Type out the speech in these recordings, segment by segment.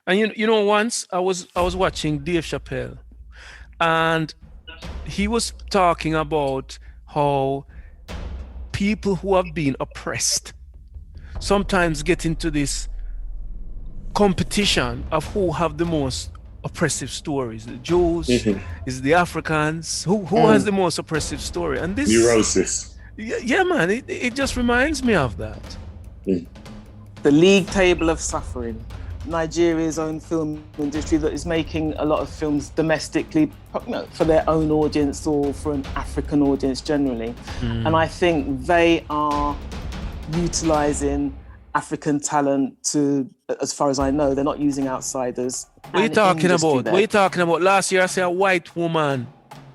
And once I was watching Dave Chappelle, and he was talking about how people who have been oppressed sometimes get into this competition of who have the most oppressive stories. The Jews, is the Africans, who has the most oppressive story. And this, Neurosis. yeah, man, it just reminds me of that. The league table of suffering. Nigeria's own film industry that is making a lot of films domestically for their own audience or for an African audience generally. And I think they are utilising African talent to, as far as I know, they're not using outsiders. What are you talking about? What are you talking about? Last year I said a white woman.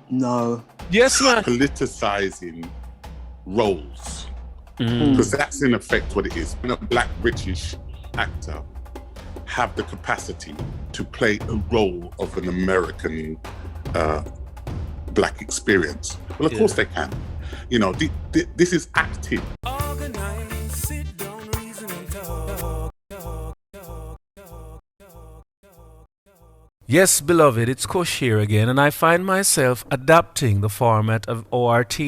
No. Yes, man. Politicizing roles. Because that's in effect what it is. When a black British actor have the capacity to play a role of an American black experience. Well, of course they can. You know, this is acting. Yes, beloved, it's Kush here again, and I find myself adapting the format of ORT,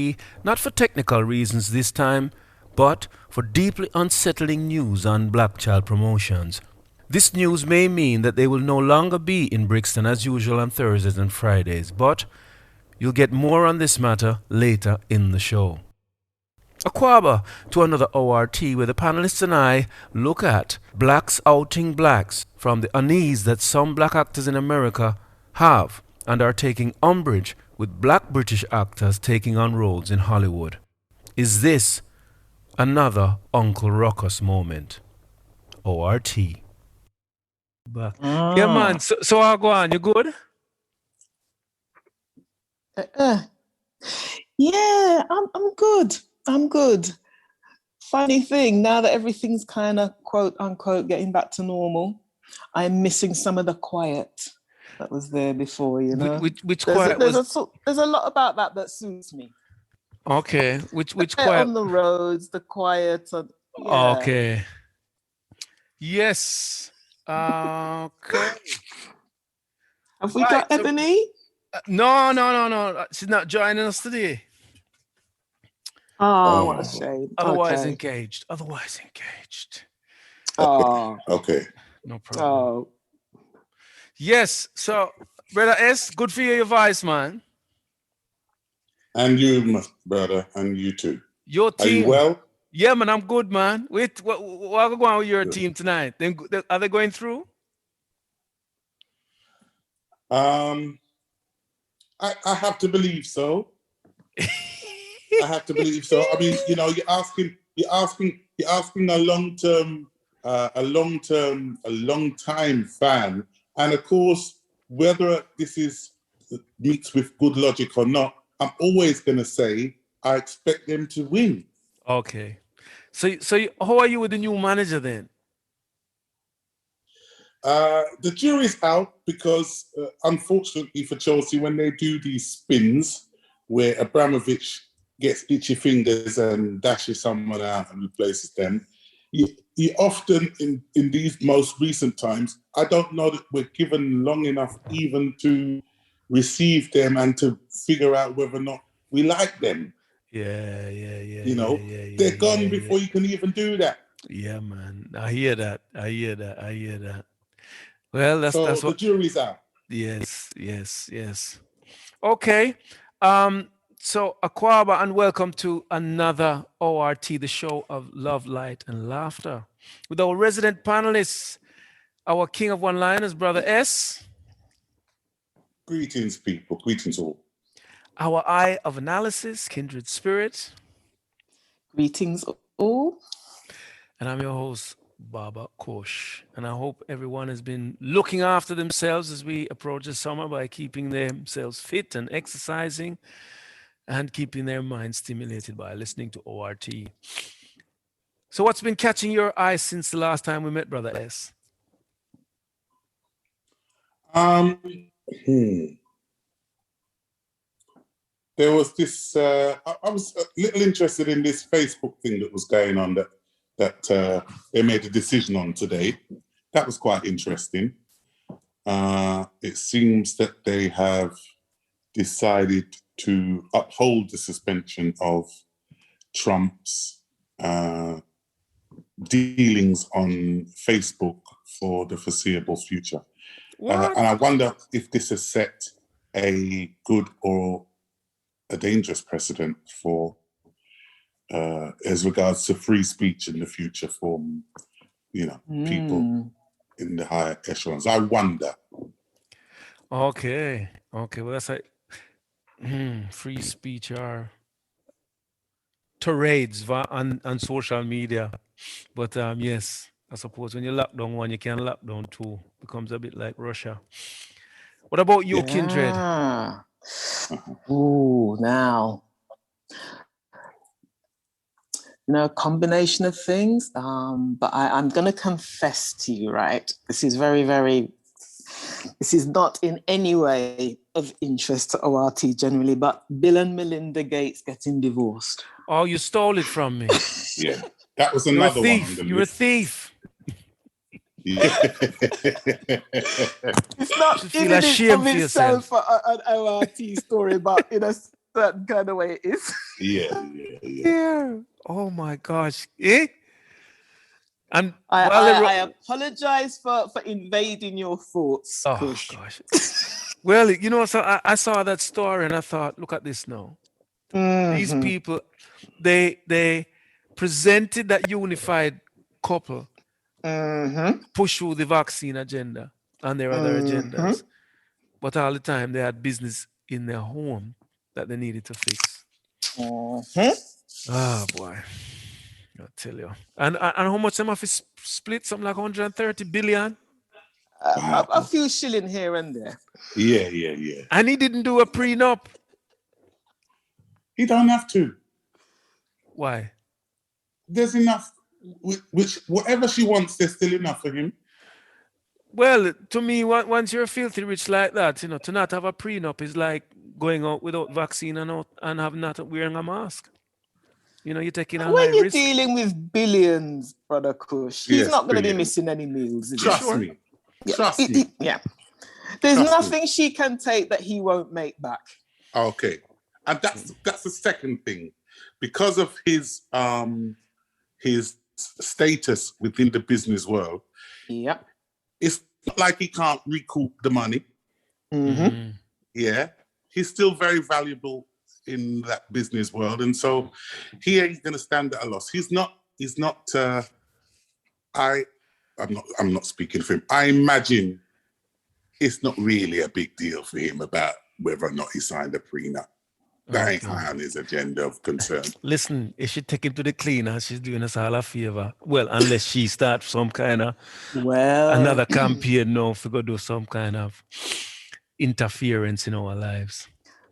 not for technical reasons this time, but for deeply unsettling news on black child promotions. This news may mean that they will no longer be in Brixton as usual on Thursdays and Fridays, but you'll get more on this matter later in the show. Aquaba to another ORT where the panelists and I look at blacks outing blacks from the unease that some black actors in America have and are taking umbrage with black British actors taking on roles in Hollywood. Is this another Uncle Ruckus moment? ORT. Back. Yeah, man. So how go on? You good? Yeah, I'm good. I'm good. Funny thing, now that everything's kind of quote unquote getting back to normal, I'm missing some of the quiet that was there before, you know. Which quiet there's a lot about that suits me. Okay. Which quiet? On the roads, the quiet. Yeah. Okay. Yes. Okay. Have we got Ebony? No. She's not joining us today. Oh, what a shame. Otherwise okay. engaged. Oh. Okay. No problem. Oh. Yes. So, Brother S, good for your voice, man. And you, my brother, and you too. Your team. Are you well? Yeah, man, I'm good, man. Wait, what are going on with your team tonight? Are they going through? I have to believe so. I have to believe so. I mean, you know, you're asking a long time fan, and of course, whether this is meets with good logic or not, I'm always going to say I expect them to win. Okay, so how are you with the new manager then? The jury's out because, unfortunately for Chelsea, when they do these spins where Abramovich gets itchy fingers and dashes someone out and replaces them, you often, in these most recent times, I don't know that we're given long enough even to receive them and to figure out whether or not we like them. Yeah. You know, they're gone before you can even do that. Yeah, man. I hear that. Well, that's what the jury's out. Yes. Okay. So Aquaba, and welcome to another ORT, the show of love, light, and laughter, with our resident panelists, our king of one-liners, Brother S. Greetings, people. Greetings all. Our eye of analysis, kindred spirit. Greetings all. And I'm your host, Baba Kosh. And I hope everyone has been looking after themselves as we approach the summer by keeping themselves fit and exercising and keeping their mind stimulated by listening to ORT. So what's been catching your eye since the last time we met, Brother S? There was this, I was a little interested in this Facebook thing that was going on that they made a decision on today. That was quite interesting. It seems that they have decided to uphold the suspension of Trump's dealings on Facebook for the foreseeable future. And I wonder if this has set a good or a dangerous precedent for as regards to free speech in the future from, people in the higher echelons. I wonder. Okay. Well, that's like free speech or tirades on social media. But yes, I suppose when you lock down one, you can lock down two. Becomes a bit like Russia. What about you, Kindred? Ooh, now. A combination of things. But I'm going to confess to you, right? This is this is not in any way of interest to ORT generally, but Bill and Melinda Gates getting divorced. Oh, you stole it from me. Yeah, that was another one on the list. You're a thief. Yeah. It's not feel in and ashamed of for itself an ORT story, but in a certain kind of way it is. Yeah. Oh my gosh. Eh? And I apologize for invading your thoughts, oh Kush. gosh. Well, so I saw that story and I thought, look at this now. These people, they presented that unified couple, push through the vaccine agenda and their other agendas. But all the time they had business in their home that they needed to fix. Oh boy. I'll tell you. And how much them have to split? Something like 130 billion? A few shilling here and there. Yeah. And he didn't do a prenup. He don't have to. Why? There's enough. Which whatever she wants, there's still enough for him. Well, to me, once you're filthy rich like that, to not have a prenup is like going out without vaccine and not wearing a mask. You're taking a high risk. When you're dealing with billions, Brother Kush, he's not going to be missing any meals. Trust me. Yeah. There's nothing she can take that he won't make back. Okay. And that's the second thing. Because of his status within the business world, it's not like he can't recoup the money. Yeah. He's still very valuable in that business world. And so he ain't going to stand at a loss. I'm not speaking for him. I imagine it's not really a big deal for him about whether or not he signed a prenup. That ain't high on his agenda of concern. Listen, if she take him to the cleaner, she's doing us all a favor. Well, unless she starts some kind of another campaign now for go do some kind of interference in our lives.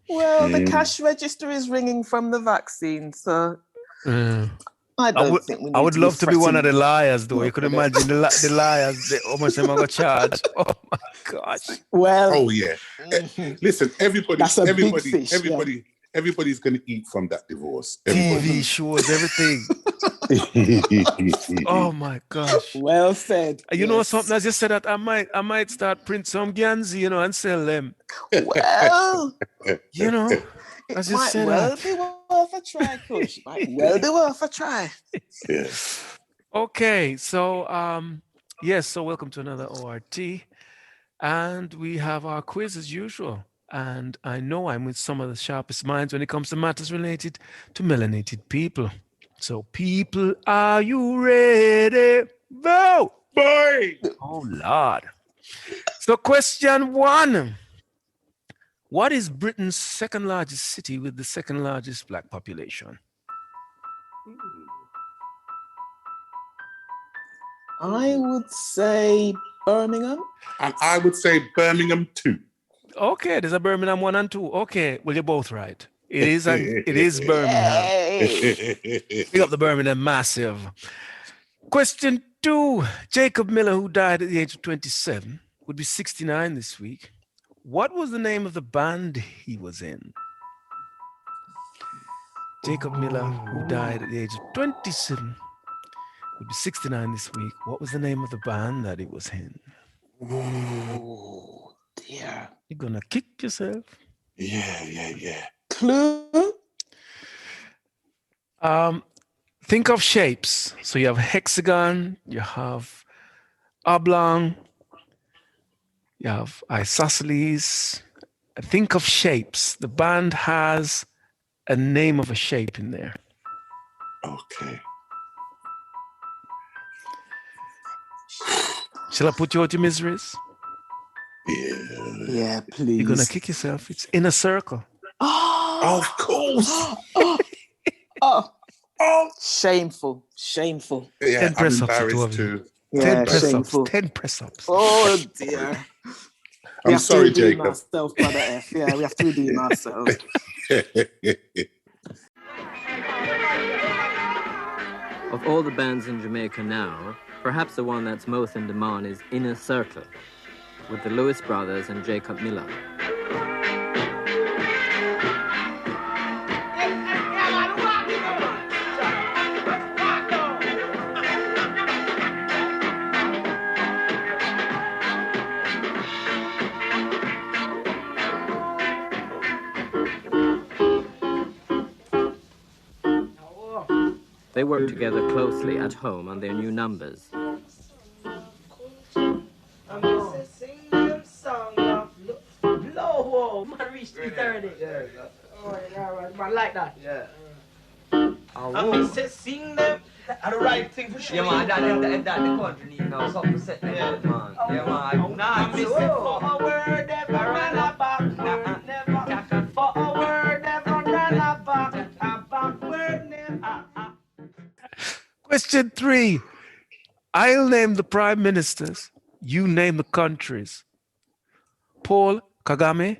Well, the cash register is ringing from the vaccine, so I don't think we need I would to love to be one of the liars, though. No, you could imagine the liars, how much they're going to charge. Oh, my gosh. Well, oh, yeah. Listen, everybody's going to eat from that divorce. TV shows, everything. Oh, my gosh. Well said. You know something, as you said that, I might start print some Ganzi, and sell them. Well, as it you might said well that. be worth a try, Kush. Might well be worth a try. Yes. Okay, so so welcome to another ORT. And we have our quiz as usual. And I know I'm with some of the sharpest minds when it comes to matters related to melanated people. So, people, are you ready? Vote! Boy! Oh, Lord. So, question 1. What is Britain's second largest city with the second largest black population? I would say Birmingham. And I would say Birmingham too. Okay, there's a Birmingham 1 and 2. Okay, well, you're both right. It is Birmingham. Pick up the Birmingham massive. Question 2. Jacob Miller, who died at the age of 27, would be 69 this week. What was the name of the band he was in? Jacob Miller, who died at the age of 27, would be 69 this week. What was the name of the band that he was in? dear. You're gonna kick yourself. Yeah. Clue? Think of shapes. So you have hexagon, you have oblong, you have isosceles. Think of shapes. The band has a name of a shape in there. Okay. Shall I put you out your miseries? Yeah, please. You're gonna kick yourself. It's in a circle. Oh, Of course. Shameful. Yeah, 10 I'm press ups, the two embarrassed of you. too. 10 Yeah, press ups. shameful. 10 press ups. Oh dear. I'm sorry, Jacob. Ourselves, brother F. Yeah, we have to redeem ourselves. Of all the bands in Jamaica now, perhaps the one that's most in demand is Inner Circle, with the Lewis Brothers and Jacob Miller. They work together closely at home on their new numbers. Like that. Yeah. I mean, sing them. I the right thing for sure. Yeah, man, that the country need now something to set them out, man. Yeah, man. I miss it for a word, never run a backward, never. For a word, never run a backward, never. Question 3. I'll name the prime ministers. You name the countries. Paul Kagame,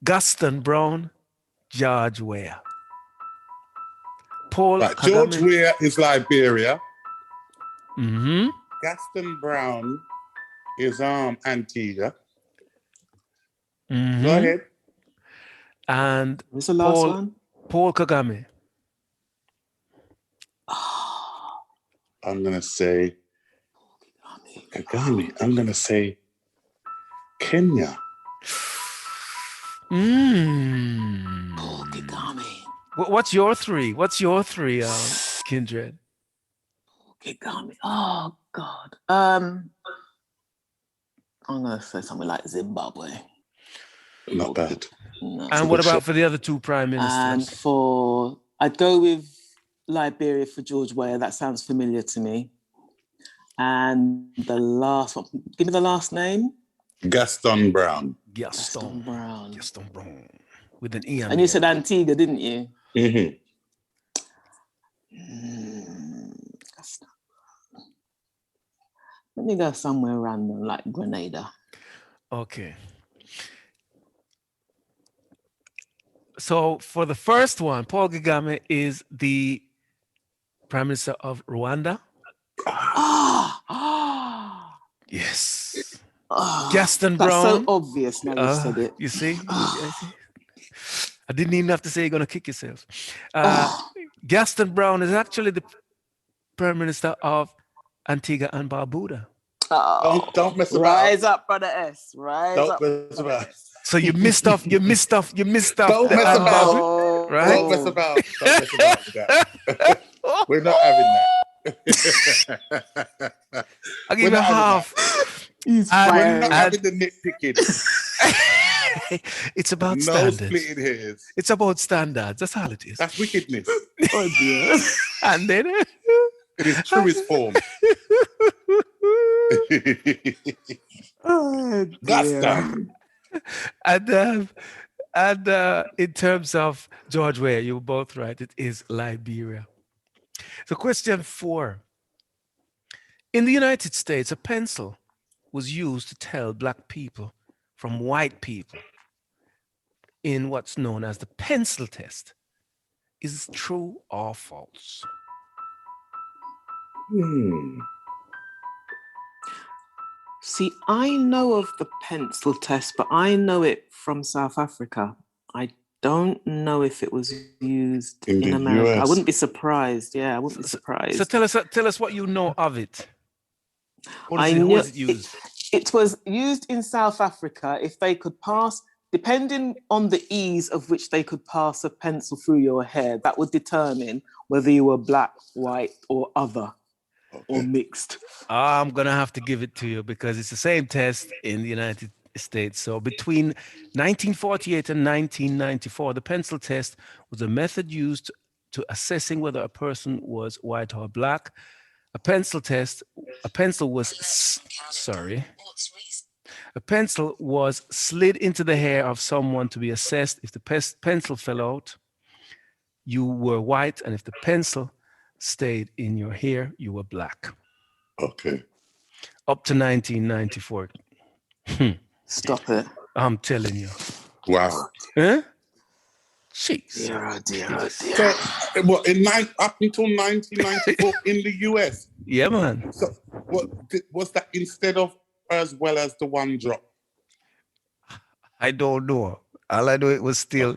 Gaston Brown, George Weah. Paul Right, Kagame. George Weah is Liberia. Mm-hmm. Gaston Brown is Antigua. Mm-hmm. Go ahead. And What's the last one? Paul Kagame. I'm gonna say Kagame. I'm gonna say Kenya. Paul Kagame. What's your three? Kindred? Kagame. Oh God. I'm gonna say something like Zimbabwe. Not bad. No. And what about for the other two prime ministers? And I'd go with Liberia for George Weah. That sounds familiar to me. And the last one, give me the last name. Gaston Brown. Gaston Brown. With an E on And you said Antigua, didn't you? Mm-hmm. Let me go somewhere random, like Grenada. Okay. So for the first one, Paul Kagame is the Prime Minister of Rwanda. Yes. Gaston Brown. That's so obvious now you said it. You see? I didn't even have to say you're going to kick yourself. Gaston Brown is actually the Prime Minister of Antigua and Barbuda. Don't mess about. Rise up, brother S. Don't mess about. So you missed off. Don't mess about. Right? Don't mess about with that. We're not having that. I'll give you half. We're not having the nitpicking. It's about no standards. splitting hairs. It's about standards. That's all it is. That's wickedness. Oh dear. And then In its truest form. Oh, Gaston. And in terms of George Weah, you were both right. It is Liberia. So question 4. In the United States, a pencil was used to tell black people from white people in what's known as the pencil test. Is it true or false? See, I know of the pencil test, but I know it from South Africa. I don't know if it was used in America. US. I wouldn't be surprised. Yeah, I wouldn't be surprised. So tell us what you know of it. How I is know it used? It was used in South Africa if they could pass, depending on the ease of which they could pass a pencil through your hair, that would determine whether you were black, white, or other, or mixed. I'm going to have to give it to you because it's the same test in the United States. So between 1948 and 1994, the pencil test was a method used to assessing whether a person was white or black. A pencil was slid into the hair of someone to be assessed. If the pencil fell out, you were white, and if the pencil stayed in your hair, you were black. Okay. Up to 1994. Stop it. I'm telling you. Wow. Huh? Jeez. Dear. So, what, up until 1994 in the US? Yeah, man. So, what was that instead of as well as the one drop? I don't know. All I know, it was still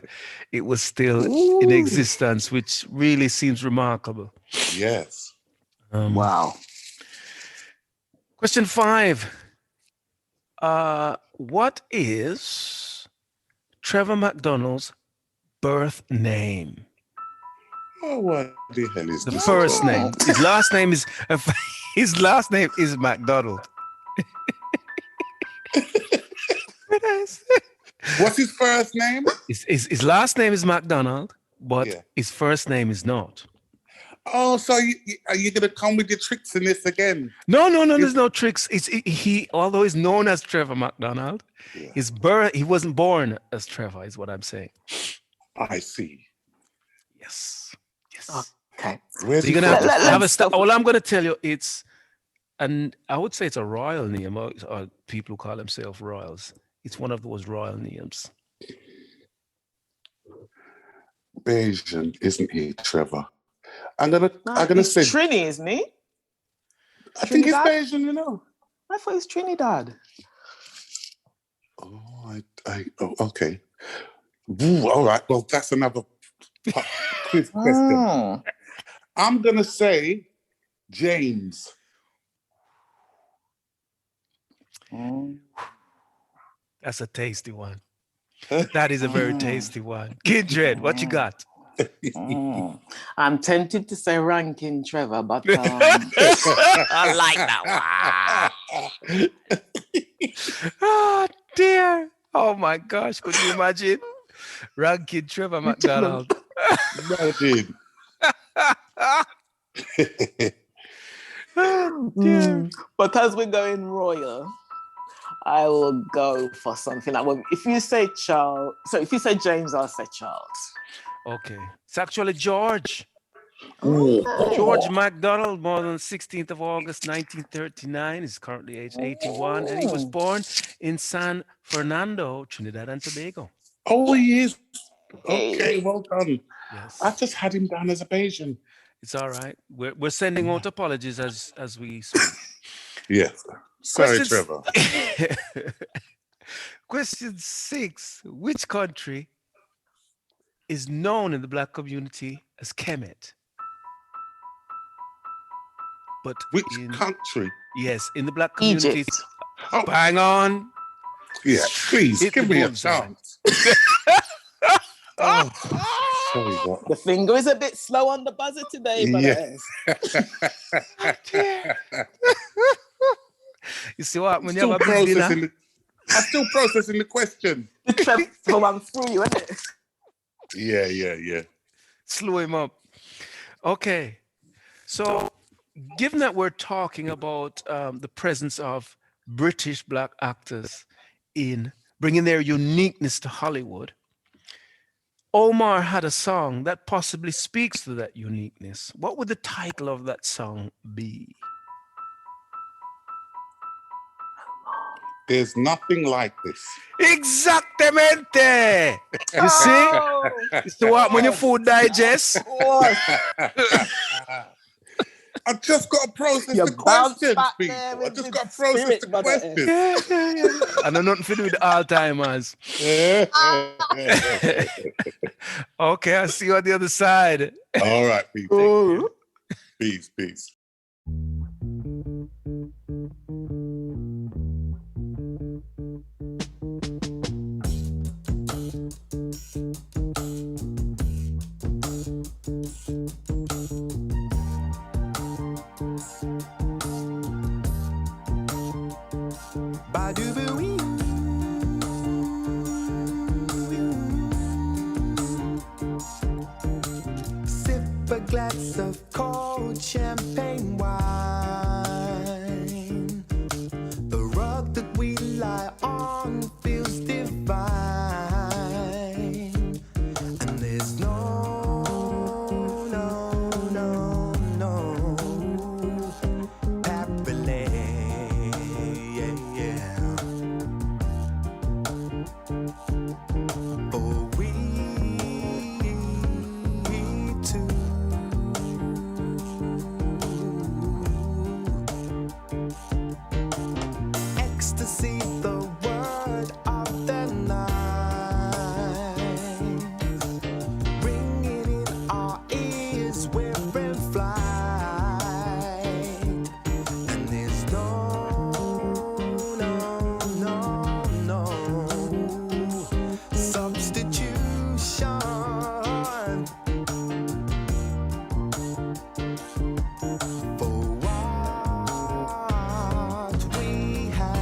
in existence, which really seems remarkable. Yes. Wow. Question 5. What is Trevor McDonald's birth name? Oh, what the hell is The this? first name. His last name is McDonald. What's his first name? His last name is McDonald, but Yeah. his first name is not. Oh, so are you gonna come with your tricks in this again? No, there's no tricks. He although he's known as Trevor McDonald, Yeah. he wasn't born as Trevor, is what I'm saying. I see. Yes. Okay. Where's So he you're gonna from? have a stop. All I'm gonna tell you, I would say it's a royal name, or people who call themselves royals. It's one of those royal names. Bayesian, isn't he, Trevor? I'm gonna say Trini, isn't he? I think he's Trinidad? Bayesian, you know. I thought it's Trinidad. Oh, okay. Ooh, all right. Well, that's another quiz question. I'm gonna say James. That's a tasty one. That is a very tasty one. Kindred, what you got? I'm tempted to say Rankin Trevor, but I like that one. Oh dear. Oh my gosh. Could you imagine? Rankin Trevor McDonald. Imagine. Oh, dear. But as we're going royal, I will go for something like, well, if you say James, I'll say Charles. Okay. It's actually George. Ooh. George MacDonald, born on 16th of August, 1939, is currently age 81, and he was born in San Fernando, Trinidad and Tobago. Oh, he is. Okay, well done. Yes. I just had him down as a Bayesian. It's all right. We're sending out apologies as we speak. Yes. Sorry, Questions- Trevor. Question 6. Which country is known in the black community as Kemet? But Which in, country? yes, in the black community, Egypt. Oh, bang on. yeah. Please Hit give the me a bullseye. chance. Oh, sorry, what? The finger is a bit slow on the buzzer today, but Yes. You see what? When you Still have a big dinner, processing. I'm still processing the question. the Trevor one through you, isn't it? Yeah. slow him up. Okay. So, given that we're talking about the presence of British black actors in bringing their uniqueness to Hollywood, Omar had a song that possibly speaks to that uniqueness. What would the title of that song be? There's nothing like this. Exactamente. You see? It's the what when your food digests. I've just got to process You the bounce questions, back people. there I with just the got to process spirit, the brother. questions. Yeah. I know nothing to do with Alzheimer's. Okay, I'll see you on the other side. All right, people. Ooh. Peace. Sip a glass of cold champagne wine. The rug that we lie on feels divine. And there's no happily, for we two. Ecstasy, the word of the night, ringing in our ears, we're in flight. And there's no substitution for what we have.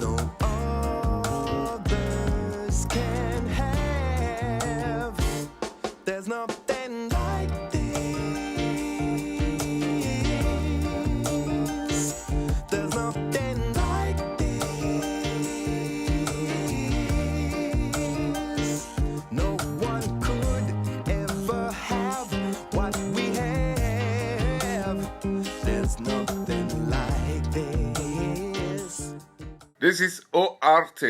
No others can have. There's nothing like this. There's nothing like this. No one could ever have what we have. There's nothing like this. This is ORT.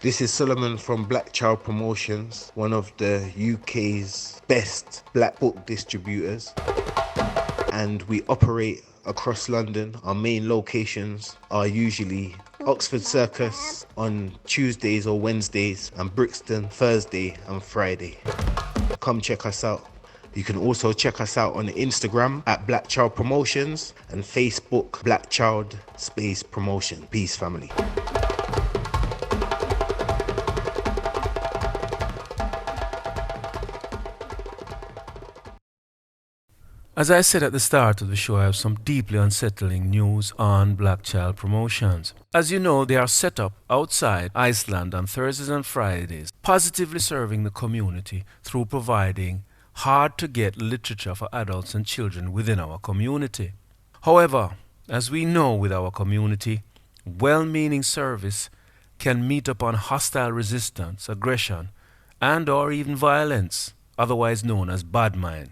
This is Solomon from Black Child Promotions, one of the UK's best black book distributors. And we operate across London. Our main locations are usually Oxford Circus on Tuesdays or Wednesdays, and Brixton Thursday and Friday. Come check us out. You can also check us out on Instagram at Black Child Promotions and Facebook Black Child Space Promotion. Peace, family. As I said at the start of the show, I have some deeply unsettling news on Black Child Promotions. As you know, they are set up outside Iceland on Thursdays and Fridays, positively serving the community through providing hard-to-get literature for adults and children within our community. However, as we know with our community, well-meaning service can meet upon hostile resistance, aggression, and or even violence, otherwise known as bad mind.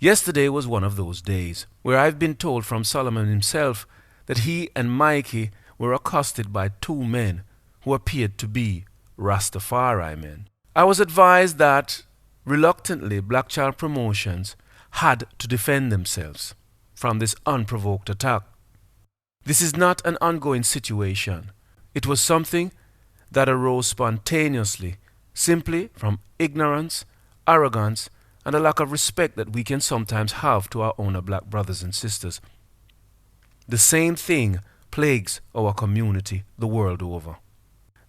Yesterday was one of those days where I've been told from Solomon himself that he and Mikey were accosted by two men who appeared to be Rastafari men. I was advised that, reluctantly, Black Child Promotions had to defend themselves from this unprovoked attack. This is not an ongoing situation. It was something that arose spontaneously, simply from ignorance, arrogance, and a lack of respect that we can sometimes have to our own black brothers and sisters. The same thing plagues our community the world over.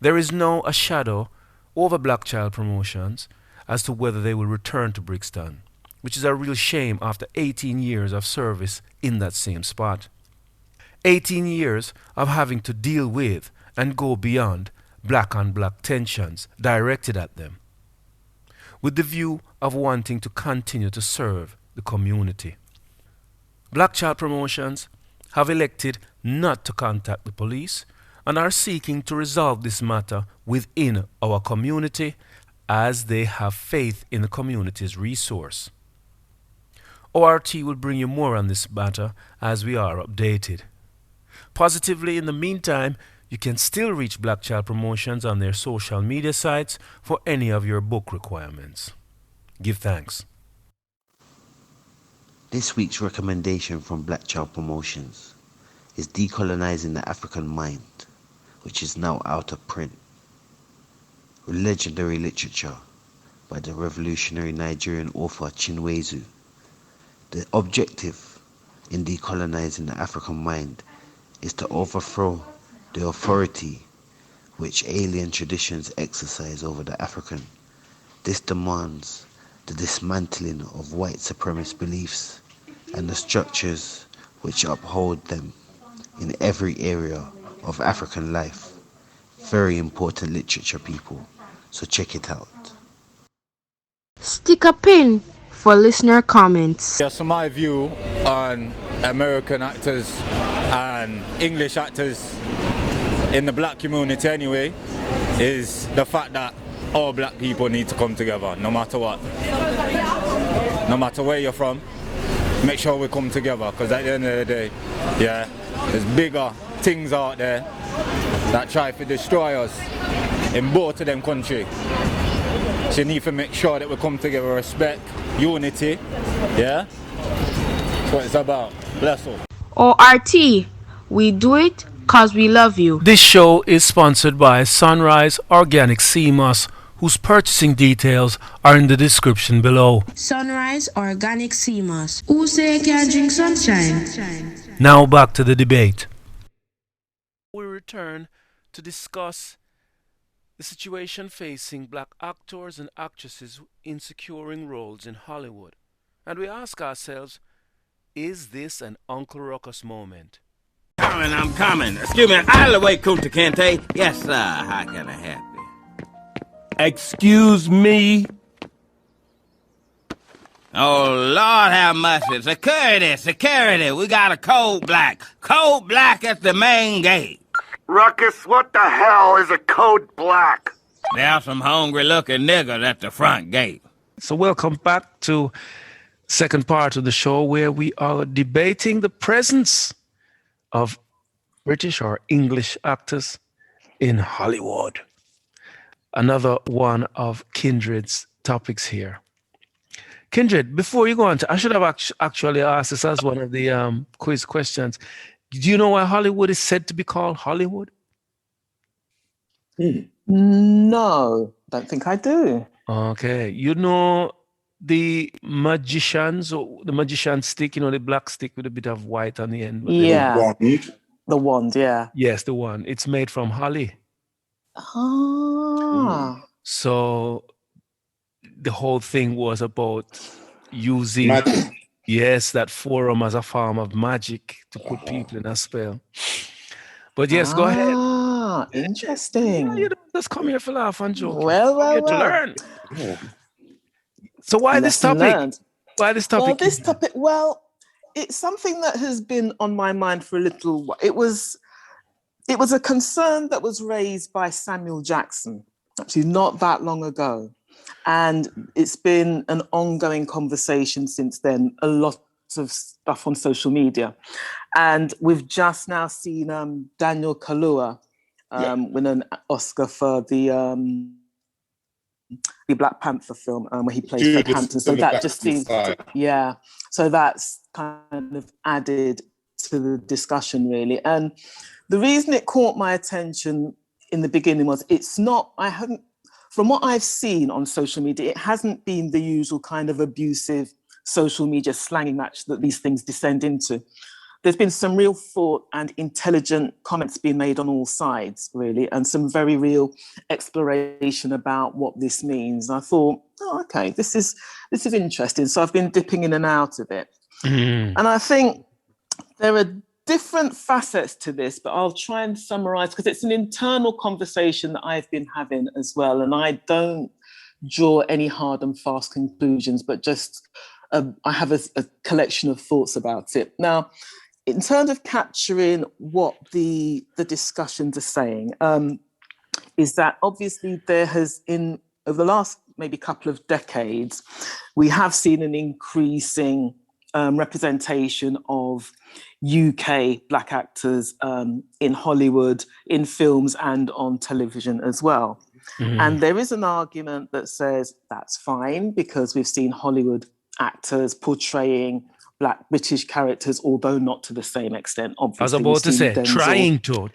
There is now a shadow over Black Child Promotions as to whether they will return to Brixton, which is a real shame after 18 years of service in that same spot. 18 years of having to deal with and go beyond black-on-black tensions directed at them, with the view of wanting to continue to serve the community. Black Child Promotions have elected not to contact the police and are seeking to resolve this matter within our community as they have faith in the community's resource. ORT will bring you more on this matter as we are updated. Positively, in the meantime, you can still reach Black Child Promotions on their social media sites for any of your book requirements. Give thanks. This week's recommendation from Black Child Promotions is Decolonizing the African Mind, which is now out of print. Legendary literature by the revolutionary Nigerian author Chinwezu. The objective in decolonizing the African mind is to overthrow the authority which alien traditions exercise over the African. This demands the dismantling of white supremacist beliefs and the structures which uphold them in every area of African life. Very important literature, people. So check it out. Stick a pin for listener comments. Yeah, so my view on American actors and English actors in the black community anyway is the fact that all black people need to come together no matter what. No matter where you're from, make sure we come together, because at the end of the day, yeah, there's bigger things out there that try to destroy us in both of them countries. So you need to make sure that we come together, respect, unity, yeah? That's what it's about. Bless you. ORT, we do it cause we love you. This show is sponsored by Sunrise Organic Sea Moss, whose purchasing details are in the description below. Sunrise Organic Sea Moss. Who say can drink sunshine? Now back to the debate. We return to discuss the situation facing black actors and actresses in securing roles in Hollywood. And we ask ourselves, is this an Uncle Ruckus moment? I'm coming. Excuse me, out of the way, Kunta Kinte. Yes, sir. How can I help you? Excuse me? Oh, Lord have mercy. Security. We got a code black. Code black at the main gate. Ruckus, what the hell is a code black? There's some hungry-looking niggers at the front gate. So welcome back to second part of the show, where we are debating the presence of British or English actors in Hollywood. Another one of Kindred's topics here. Kindred, before you go on, I should have actually asked this as one of the quiz questions. Do you know why Hollywood is said to be called Hollywood? No, don't think I do. Okay. You know the magicians, or the magician stick, you know, the black stick with a bit of white on the end? Yeah. The wand, yeah. Yes, the one. It's made from holly. Ah. So the whole thing was about using Magic. Yes, that forum as a form of magic to put people in a spell. But yes, go ahead. Ah, interesting. Yeah, you don't just come here for laugh and joke. Well. To learn. So why this topic? Why this topic? Well, it's something that has been on my mind for a little while. It was a concern that was raised by Samuel Jackson, actually not that long ago. And it's been an ongoing conversation since then, a lot of stuff on social media. And we've just now seen Daniel Kaluuya win an Oscar for the Black Panther film where he plays Fred Hampton. So that just seems, so that's kind of added to the discussion, really. And the reason it caught my attention in the beginning was from what I've seen on social media, it hasn't been the usual kind of abusive social media slanging match that these things descend into. There's been some real thought and intelligent comments being made on all sides, really, and some very real exploration about what this means. I thought, okay, this is interesting. So I've been dipping in and out of it. And I think there are different facets to this, but I'll try and summarize, because it's an internal conversation that I've been having as well. And I don't draw any hard and fast conclusions, but just I have a collection of thoughts about it. Now, in terms of capturing what the discussions are saying, is that obviously there has, over the last maybe couple of decades, we have seen an increasing representation of UK Black actors in Hollywood, in films and on television as well. And there is an argument that says that's fine, because we've seen Hollywood actors portraying Black British characters, although not to the same extent. Obviously, I was about to say, trying to.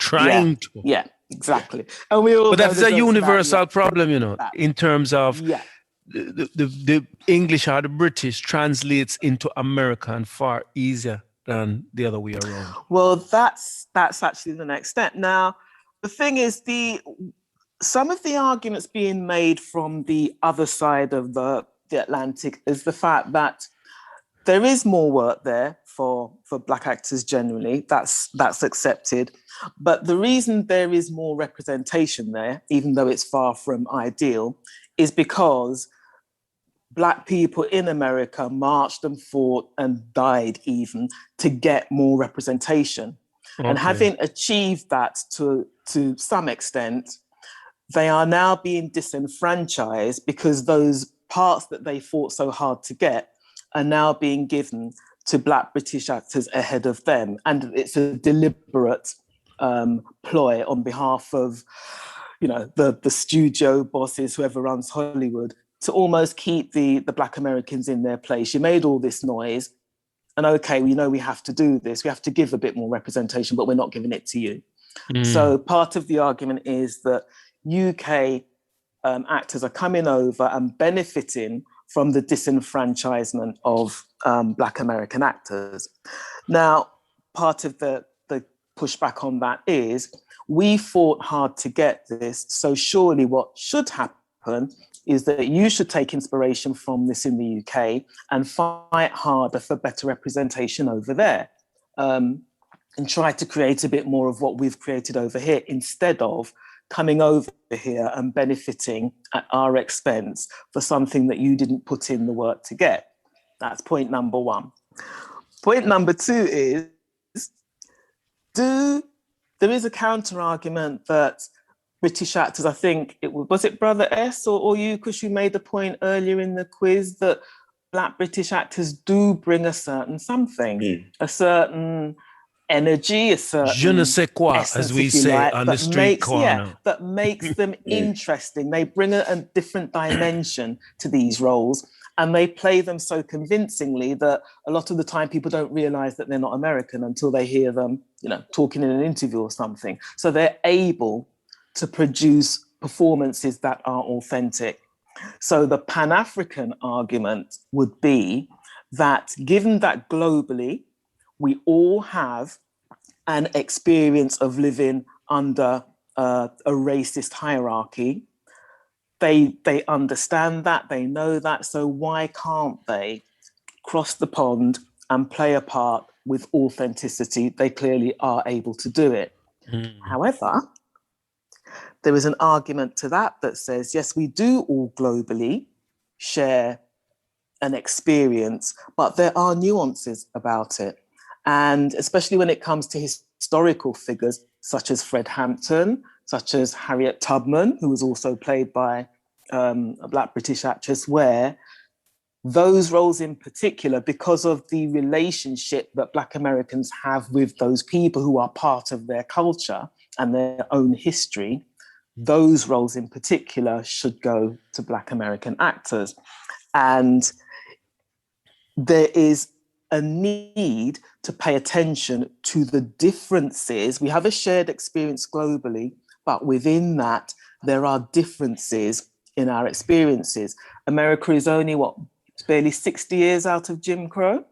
Yeah, exactly. And we all but that's a universal problem, you know, in terms of the English or the British translates into American far easier than the other way around. Well, that's actually the next step. Now, the thing is, some of the arguments being made from the other side of the Atlantic is the fact that there is more work there for black actors generally. That's accepted. But the reason there is more representation there, even though it's far from ideal, is because black people in America marched and fought and died even to get more representation. Okay. And having achieved that to some extent, they are now being disenfranchised because those parts that they fought so hard to get are now being given to black British actors ahead of them. And it's a deliberate ploy on behalf of, the studio bosses, whoever runs Hollywood, to almost keep the black Americans in their place. You made all this noise, and okay, we know we have to do this. We have to give a bit more representation, but we're not giving it to you. So part of the argument is that UK actors are coming over and benefiting from the disenfranchisement of black American actors. Now, part of the pushback on that is we fought hard to get this, so surely what should happen is that you should take inspiration from this in the UK and fight harder for better representation over there. And try to create a bit more of what we've created over here instead of coming over here and benefiting at our expense for something that you didn't put in the work to get. That's point number one. Point number two is, there is a counter argument that British actors, I think was it Brother S or you, because you made the point earlier in the quiz that black British actors do bring a certain something, a certain energy, a certain je ne sais quoi, essence, as we say like, on the street corner. Yeah, that makes them interesting. They bring a different dimension to these roles, and they play them so convincingly that a lot of the time people don't realize that they're not American until they hear them, talking in an interview or something. So they're able to produce performances that are authentic. So the Pan-African argument would be that given that globally, we all have an experience of living under a racist hierarchy. They understand that, they know that, so why can't they cross the pond and play a part with authenticity? They clearly are able to do it. However, there is an argument to that says, yes, we do all globally share an experience, but there are nuances about it. And especially when it comes to historical figures, such as Fred Hampton, such as Harriet Tubman, who was also played by a black British actress, where those roles in particular, because of the relationship that black Americans have with those people who are part of their culture and their own history, those roles in particular should go to black American actors. And there is a need to pay attention to the differences. We have a shared experience globally, but within that, there are differences in our experiences. America is only, barely 60 years out of Jim Crow.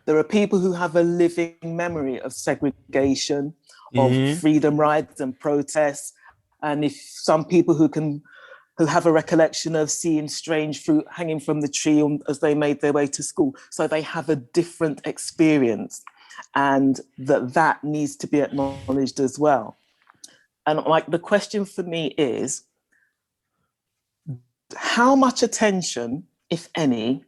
There are people who have a living memory of segregation, of freedom rides and protests. And if some people who have a recollection of seeing strange fruit hanging from the tree as they made their way to school. So they have a different experience, and that needs to be acknowledged as well. And the question for me is, how much attention, if any,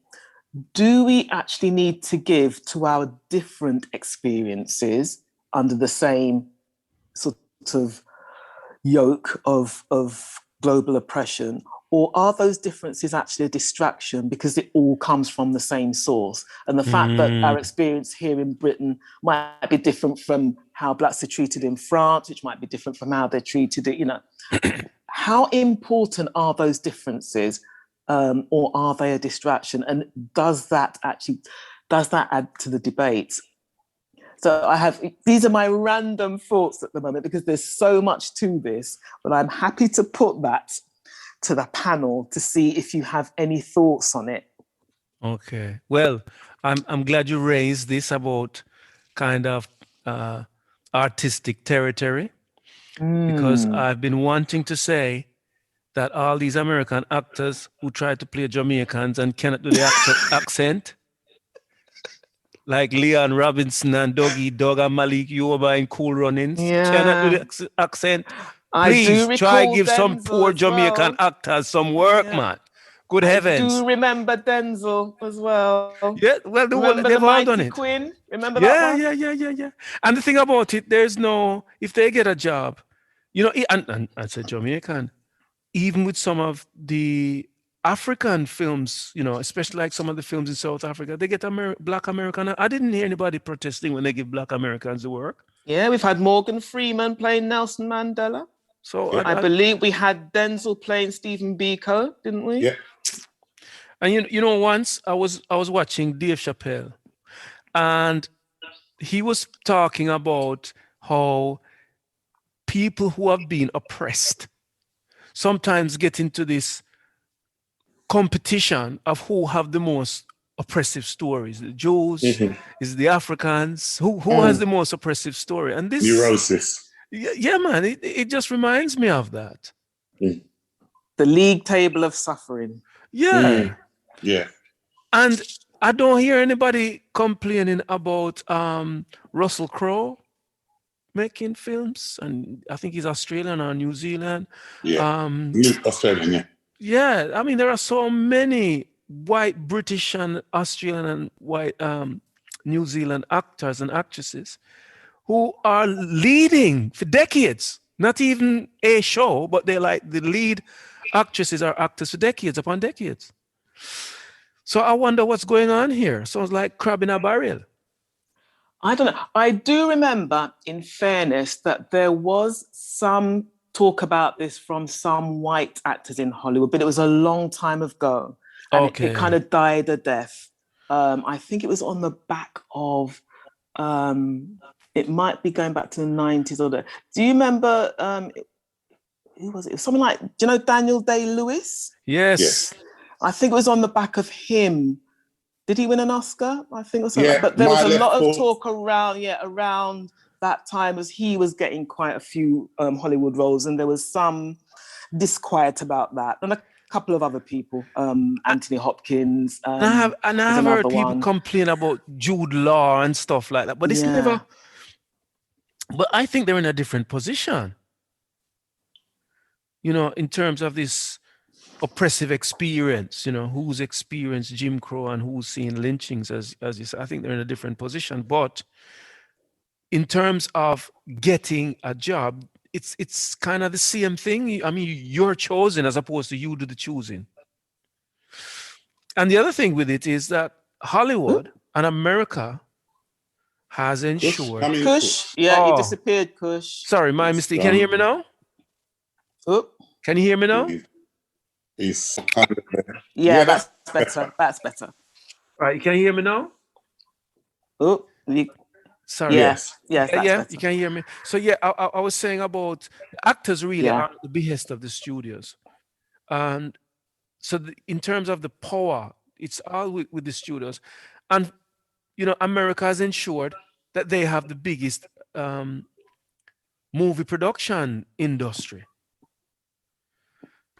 do we actually need to give to our different experiences under the same sort of yoke of global oppression? Or are those differences actually a distraction because it all comes from the same source? And the fact that our experience here in Britain might be different from how blacks are treated in France, which might be different from how they're treated, how important are those differences, or are they a distraction? And does that add to the debate? So these are my random thoughts at the moment because there's so much to this, but I'm happy to put that to the panel to see if you have any thoughts on it. Okay. Well, I'm glad you raised this about kind of artistic territory, because I've been wanting to say that all these American actors who try to play Jamaicans and cannot do the accent, like Leon Robinson and Dougie Doug and Malik Yoba in Cool Runnings. Cannot do Yeah. the accent. I do Please try recall give some Denzel poor as Jamaican well. actors some work, Yeah. man. Good I heavens. do remember Denzel as well. Yeah, well, Remember the they've all done Mighty it. Quinn? Remember that Yeah, one? yeah. And the thing about it, there's no, if they get a job, and I said Jamaican, even with some of the African films, especially like some of the films in South Africa, they get Black American. I didn't hear anybody protesting when they give Black Americans the work. Yeah, we've had Morgan Freeman playing Nelson Mandela. So I believe we had Denzel playing Stephen Biko, didn't we? Yeah. And once I was watching Dave Chappelle, and he was talking about how people who have been oppressed sometimes get into this competition of who have the most oppressive stories. The Jews, is the Africans, who has the most oppressive story. And this neurosis. Yeah, man, it just reminds me of that. The league table of suffering. Yeah. Yeah. And I don't hear anybody complaining about Russell Crowe making films, and I think he's Australian or New Zealand. Yeah. Australian, yeah. Yeah, I mean, there are so many white British and Australian and white New Zealand actors and actresses who are leading for decades, not even a show, but they're like the lead actresses or actors for decades upon decades. So I wonder what's going on here. Sounds like crab in a barrel. I don't know. I do remember, in fairness, that there was some talk about this from some white actors in Hollywood, but it was a long time ago. And it kind of died a death. I think it was on the back of, it might be going back to the 90s or do you remember, who was it? It was something like, do you know Daniel Day-Lewis? Yes. I think it was on the back of him. Did he win an Oscar? I think or something. Yeah, but there was a lot of Foot. talk around that time as he was getting quite a few Hollywood roles, and there was some disquiet about that, and a couple of other people, Anthony Hopkins. And I have heard people complain about Jude Law and stuff like that, but it's never. But I think they're in a different position. In terms of this oppressive experience, who's experienced Jim Crow and who's seen lynchings, as you said. I think they're in a different position. But in terms of getting a job, it's kind of the same thing. I mean, you're chosen as opposed to you do the choosing. And the other thing with it is that Hollywood and America has ensured. Kush, you disappeared, Kush. Sorry, my mistake. Can you hear me now? Can you hear me now? Yeah, that's better. That's better. All right, can you hear me now? Sorry. Yes, that's better. You can hear me. So I was saying about the actors really are at the behest of the studios, and so in terms of the power, it's all with the studios, and America has ensured that they have the biggest movie production industry.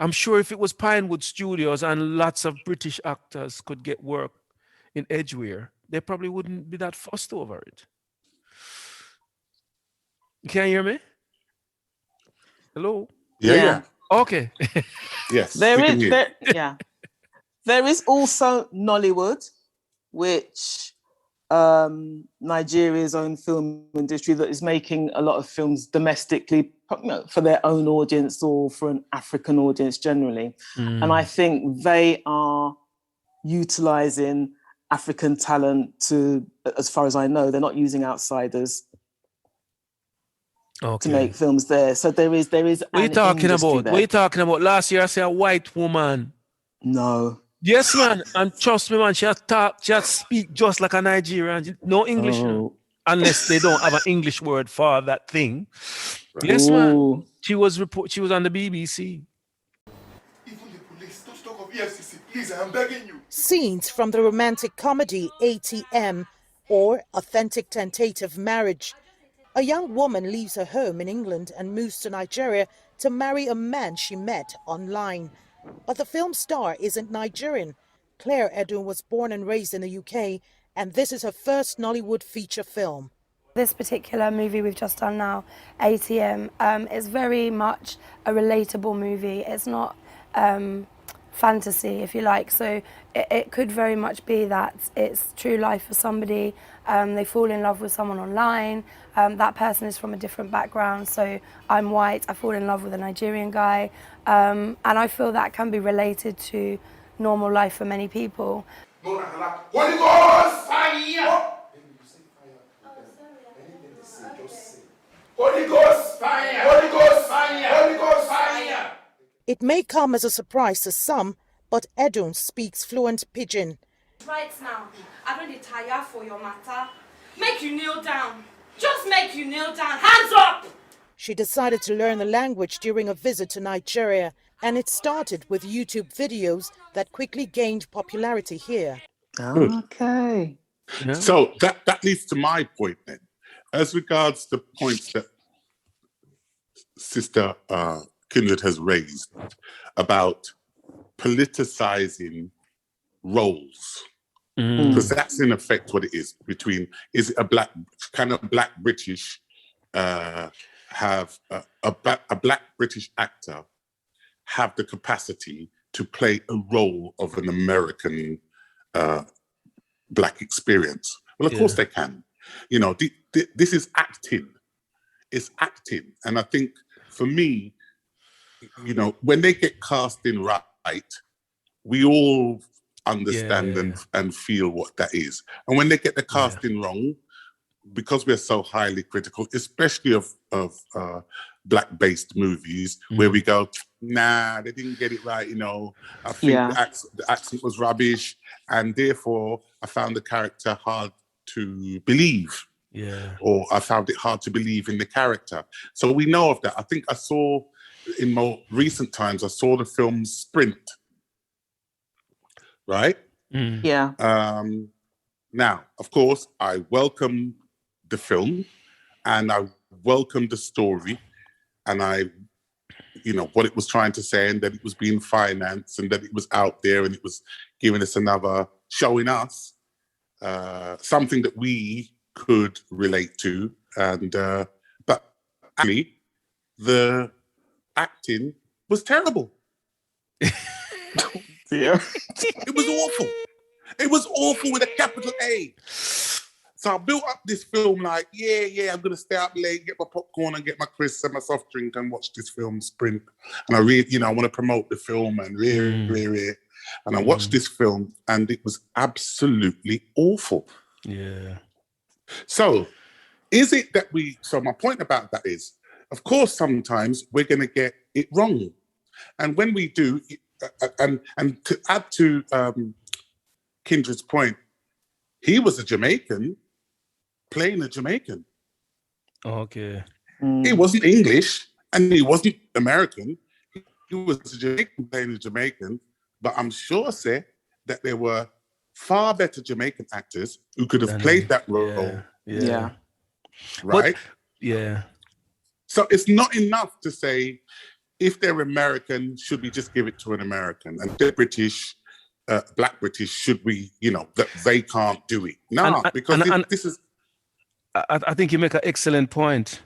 I'm sure if it was Pinewood Studios and lots of British actors could get work in Edgware, they probably wouldn't be that fussed over it. Can you hear me? Hello? Yeah. Okay. Yes. There is also Nollywood, which Nigeria's own film industry that is making a lot of films domestically for their own audience or for an African audience generally. And I think they are utilizing African talent to, as far as I know, they're not using outsiders to make films there. So there is. What are you talking about? What are you talking about? Last year I said a white woman. No. Yes, man. And trust me, man, she has speak just like a Nigerian. No English. Unless they don't have an English word for that thing. Yes, man. She was on the BBC. Even the police, don't talk of EFCC, please, I am begging you. Scenes from the romantic comedy ATM, or Authentic Tentative Marriage. A young woman leaves her home in England and moves to Nigeria to marry a man she met online. But the film star isn't Nigerian. Claire Edun was born and raised in the UK and this is her first Nollywood feature film. This particular movie we've just done now, ATM, is very much a relatable movie. It's not fantasy, if you like. So it could very much be that it's true life for somebody. They fall in love with someone online. That person is from a different background. So I'm white, I fall in love with a Nigerian guy. And I feel that can be related to normal life for many people. Holy Ghost fire! Holy Ghost fire! Holy Ghost fire! Holy Ghost fire! It may come as a surprise to some, but Edun speaks fluent pidgin. Right now, I don't tire for your matter. Make you kneel down. Just make you kneel down. Hands up! She decided to learn the language during a visit to Nigeria, and it started with YouTube videos that quickly gained popularity here. Okay. Yeah. So that leads to my point then. As regards the points that Sister Kindred has raised about politicizing roles, because that's in effect what it is. Is it a black British have a black British actor have the capacity to play a role of an American black experience? Well, of course they can. You know, this is acting. It's acting. And I think for me, you know, when they get cast in right, we all understand and feel what that is. And when they get the casting wrong, because we're so highly critical, especially of black-based movies, where we go, nah, they didn't get it right, you know. I think the accent was rubbish, and therefore I found the character hard to believe. Yeah. Or I found it hard to believe in the character. So we know of that. I think I saw, in more recent times, I saw the film Sprint. Right? Yeah. Now, of course, I welcome the film and I welcome the story and you know, what it was trying to say, and that it was being financed and that it was out there and it was giving us showing us something that we could relate to. And but actually, the acting was terrible. Yeah. It was awful. It was awful with a capital A. So I built up this film like, I'm going to stay up late, get my popcorn and get my crisps and my soft drink and watch this film Sprint. And I really, you know, I want to promote the film and And I watched this film and it was absolutely awful. Yeah. So is it that so my point about that is, of course, sometimes we're going to get it wrong. And when we do, and to add to Kindred's point, he was a Jamaican playing a Jamaican. Okay. He wasn't English and he wasn't American. He was a Jamaican playing a Jamaican, but I'm sure, that there were far better Jamaican actors who could have played that role. Yeah. Right? Yeah. So it's not enough to say, if they're American, should we just give it to an American? And they're British, black British, should we, you know, that they can't do it? No, because this is... I think you make an excellent point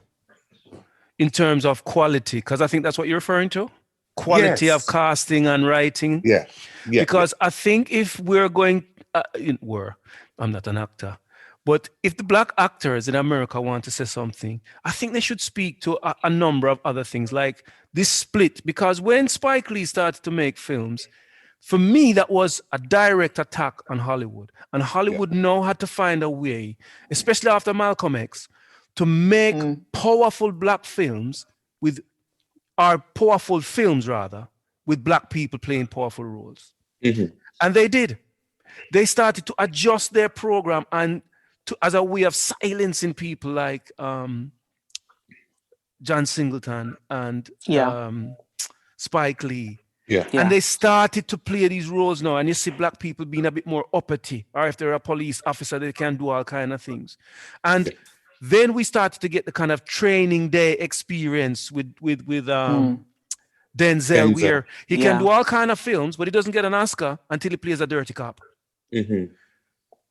in terms of quality, because I think that's what you're referring to. Quality of casting and writing. Yeah. Because I think if we're going... I'm not an actor. But if the black actors in America want to say something, I think they should speak to a number of other things, like this split. Because when Spike Lee started to make films, for me, that was a direct attack on Hollywood. And Hollywood now had to find a way, especially after Malcolm X, to make powerful black films with black people playing powerful roles. And they did. They started to adjust their program and as a way of silencing people like John Singleton and Spike Lee. And they started to play these roles now, and you see black people being a bit more uppity, or if they're a police officer, they can do all kind of things. And then we started to get the kind of training day experience with Denzel, where he can do all kind of films, but he doesn't get an Oscar until he plays a dirty cop.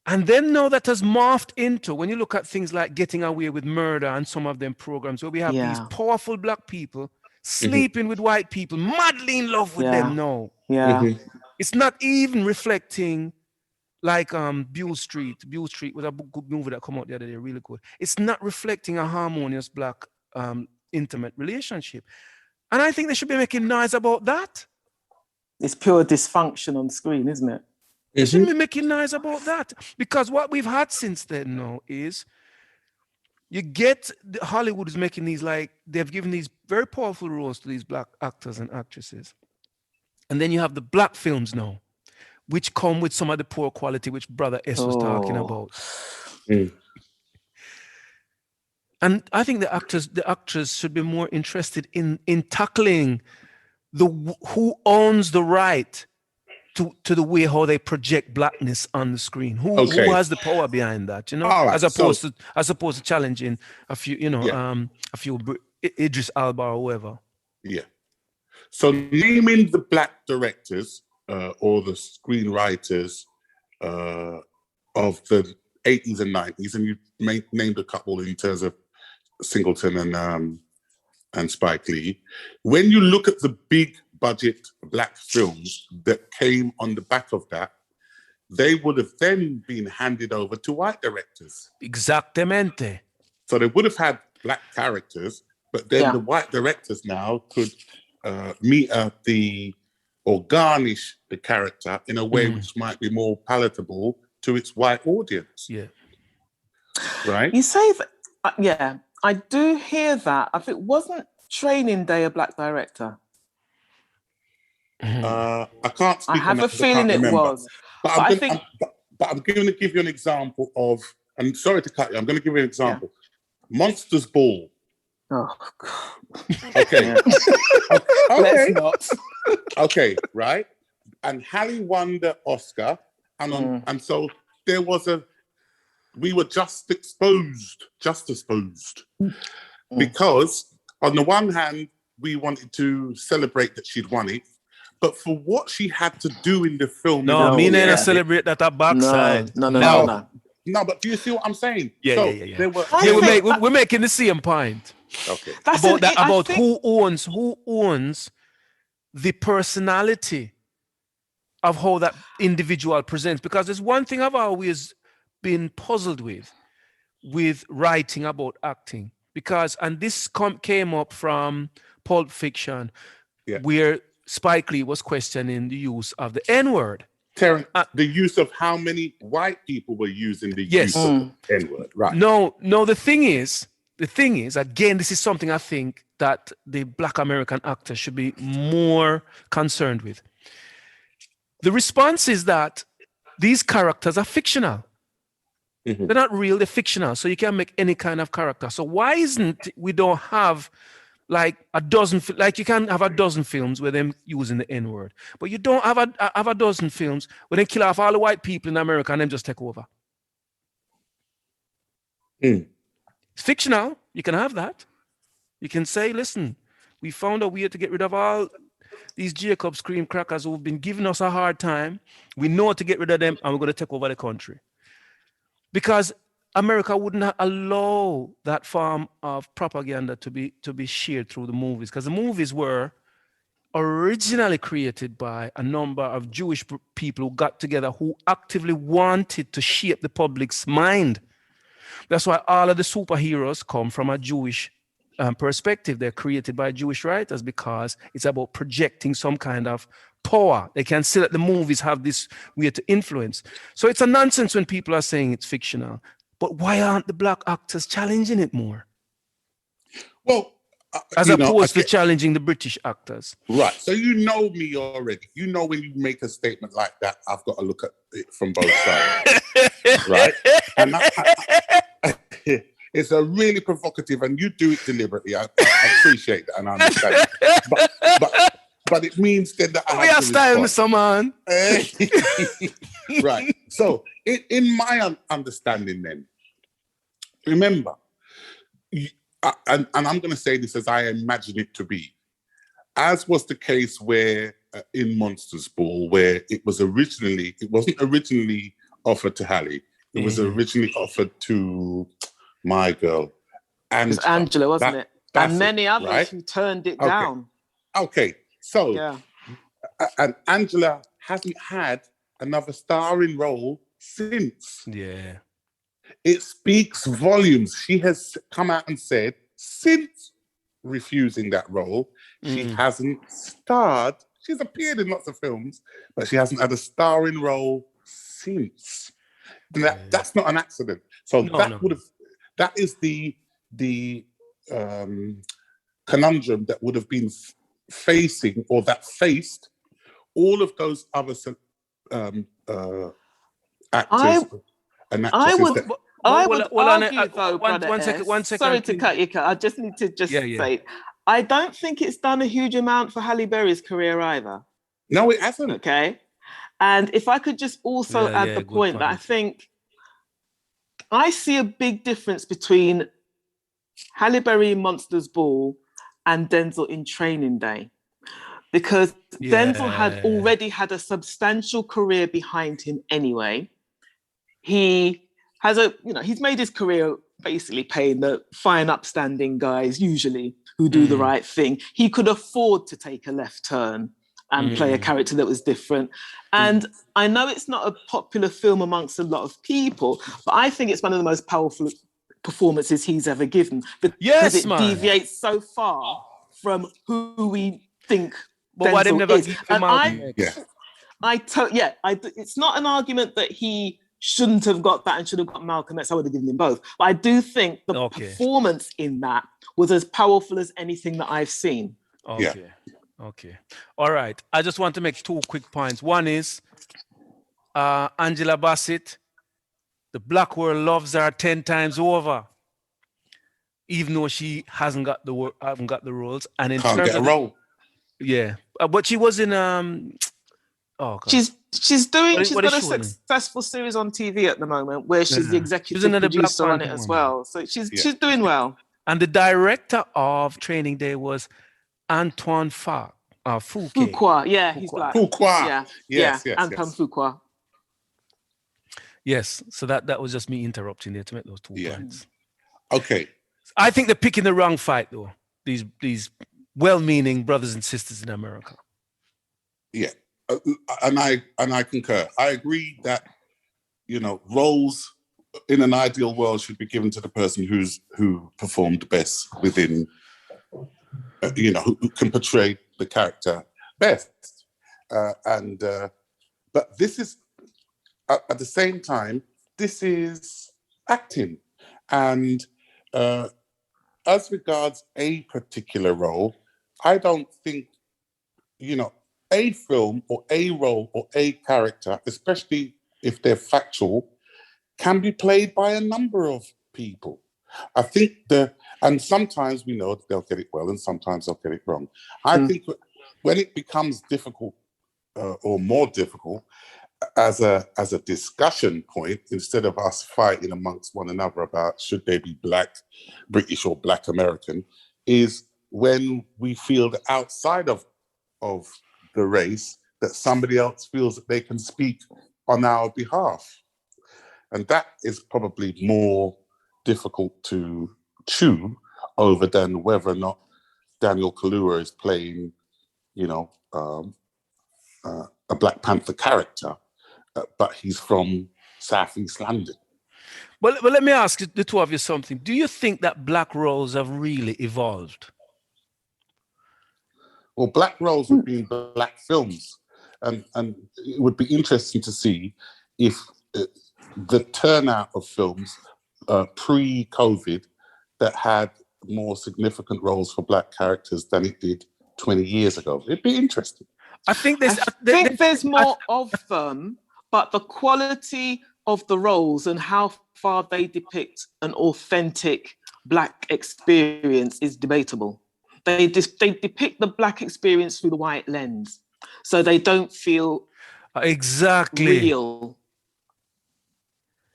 And then now that has morphed into, when you look at things like Getting Away with Murder and some of them programs where we have these powerful black people sleeping with white people, madly in love with them now. Yeah. It's not even reflecting like Beale Street. Beale Street was a good movie that came out the other day, really good. It's not reflecting a harmonious black intimate relationship. And I think they should be making noise about that. It's pure dysfunction on screen, isn't it? They shouldn't be making noise about that. Because what we've had since then now is you get Hollywood is making these, like, they've given these very powerful roles to these black actors and actresses. And then you have the black films now, which come with some of the poor quality, which Brother S was talking about. And I think the actors should be more interested in tackling who owns the right to the way how they project blackness on the screen. Who has the power behind that, you know? Right, as opposed to challenging a few, Idris Elba or whoever. Yeah. So naming the black directors or the screenwriters of the 80s and 90s, and you named a couple in terms of Singleton and Spike Lee. When you look at the big budget black films that came on the back of that, they would have then been handed over to white directors. Exactamente. So they would have had black characters, but then the white directors now could or garnish the character in a way which might be more palatable to its white audience. Yeah. Right? You say that, I do hear that. I think, wasn't Training Day a black director? I can't speak I have on a that 'cause I feeling can't it remember. was. But I'm going to give you an example of, and sorry to cut you, I'm going to give you an example. Monsters Ball. Oh, God. Okay. Let's not. Okay, right? And Halle won the Oscar, and so there was we were just exposed, because on the one hand, we wanted to celebrate that she'd won it, but for what she had to do in the film... No, me never celebrate that at backside. No, but do you see what I'm saying? Yeah. We're making the same point. Okay. About who owns the personality of how that individual presents. Because there's one thing I've always been puzzled with writing about acting. Because, and this came up from Pulp Fiction, where Spike Lee was questioning the use of the N-word. Terrence, the use of how many white people were using the use of the N-word, right? No, the thing is, again, this is something I think that the black American actors should be more concerned with. The response is that these characters are fictional. They're not real, they're fictional. So you can make any kind of character. So why isn't we don't have like you can have a dozen films where they're using the N-word, but you don't have a dozen films where they kill off all the white people in America and then just take over. It's fictional. You can have that. You can say, listen, we found a way to get rid of all these Jacob Scream crackers who've been giving us a hard time. We know how to get rid of them, and we're going to take over the country. Because America wouldn't allow that form of propaganda to be shared through the movies, because the movies were originally created by a number of Jewish people who got together who actively wanted to shape the public's mind. That's why all of the superheroes come from a Jewish perspective. They're created by Jewish writers because it's about projecting some kind of power. They can see that the movies have this way to influence. So it's a nonsense when people are saying it's fictional. But why aren't the black actors challenging it more? Well, as opposed to challenging the British actors. Right. So you know me already. You know when you make a statement like that, I've got to look at it from both sides. Right? And it's a really provocative, and you do it deliberately. I appreciate that and I understand. But it means then that I have to respond. Right. So in my understanding then, remember, and I'm going to say this as I imagine it to be, as was the case where in Monsters Ball, where it wasn't originally offered to Halle, It was originally offered to my girl, It was Angela, wasn't it? And Bassett, many others right? who turned it Okay. down. Okay, so Yeah. And Angela hasn't had another starring role since. Yeah. It speaks volumes. She has come out and said, since refusing that role, she hasn't starred. She's appeared in lots of films, but she hasn't had a starring role since. That's not an accident. So that is the conundrum that would have been facing, or that faced, all of those other actors and actresses. I would argue, though, Brother S, one second. sorry to cut you, I just need to say, I don't think it's done a huge amount for Halle Berry's career either. No, it hasn't. Okay. And if I could just also add the point that I think I see a big difference between Halle Berry in Monsters Ball and Denzel in Training Day. Because Denzel had already had a substantial career behind him anyway. He has he's made his career basically paying the fine, upstanding guys, usually, who do the right thing. He could afford to take a left turn and play a character that was different. And I know it's not a popular film amongst a lot of people, but I think it's one of the most powerful performances he's ever given, because it deviates so far from who we think Denzel is. And it's not an argument that he shouldn't have got that and should have got Malcolm X. I would have given him both. But I do think the performance in that was as powerful as anything that I've seen. Okay. All right. I just want to make two quick points. One is Angela Bassett. The black world loves her 10 times over, even though she haven't got the roles. And in Can't terms get a of role. Yeah, but she was in She's got a successful series on TV at the moment where she's the executive producer on it as well. So she's doing well. And the director of Training Day was Antoine Fuqua. Yeah, he's black. Fuqua. Yes, Antoine Fuqua. Yes, so that was just me interrupting there to make those 2 points. Okay. I think they're picking the wrong fight, though. These well-meaning brothers and sisters in America. Yeah, and I concur. I agree that roles in an ideal world should be given to the person who performed best within, who can portray the character best. But this is at the same time, this is acting, and as regards a particular role, I don't think, a film or a role or a character, especially if they're factual, can be played by a number of people. I think and sometimes we know that they'll get it well and sometimes they'll get it wrong. I think when it becomes difficult or more difficult as a discussion point, instead of us fighting amongst one another about should they be black, British or black American, is when we feel that outside of the race, that somebody else feels that they can speak on our behalf. And that is probably more difficult to chew over than whether or not Daniel Kaluuya is playing, a Black Panther character, but he's from Southeast London. Well, let me ask the two of you something. Do you think that black roles have really evolved? Well, black roles would be in black films. And it would be interesting to see if the turnout of films pre-COVID that had more significant roles for black characters than it did 20 years ago. It'd be interesting. I think there's more of them, but the quality of the roles and how far they depict an authentic black experience is debatable. They depict the black experience through the white lens, so they don't feel real.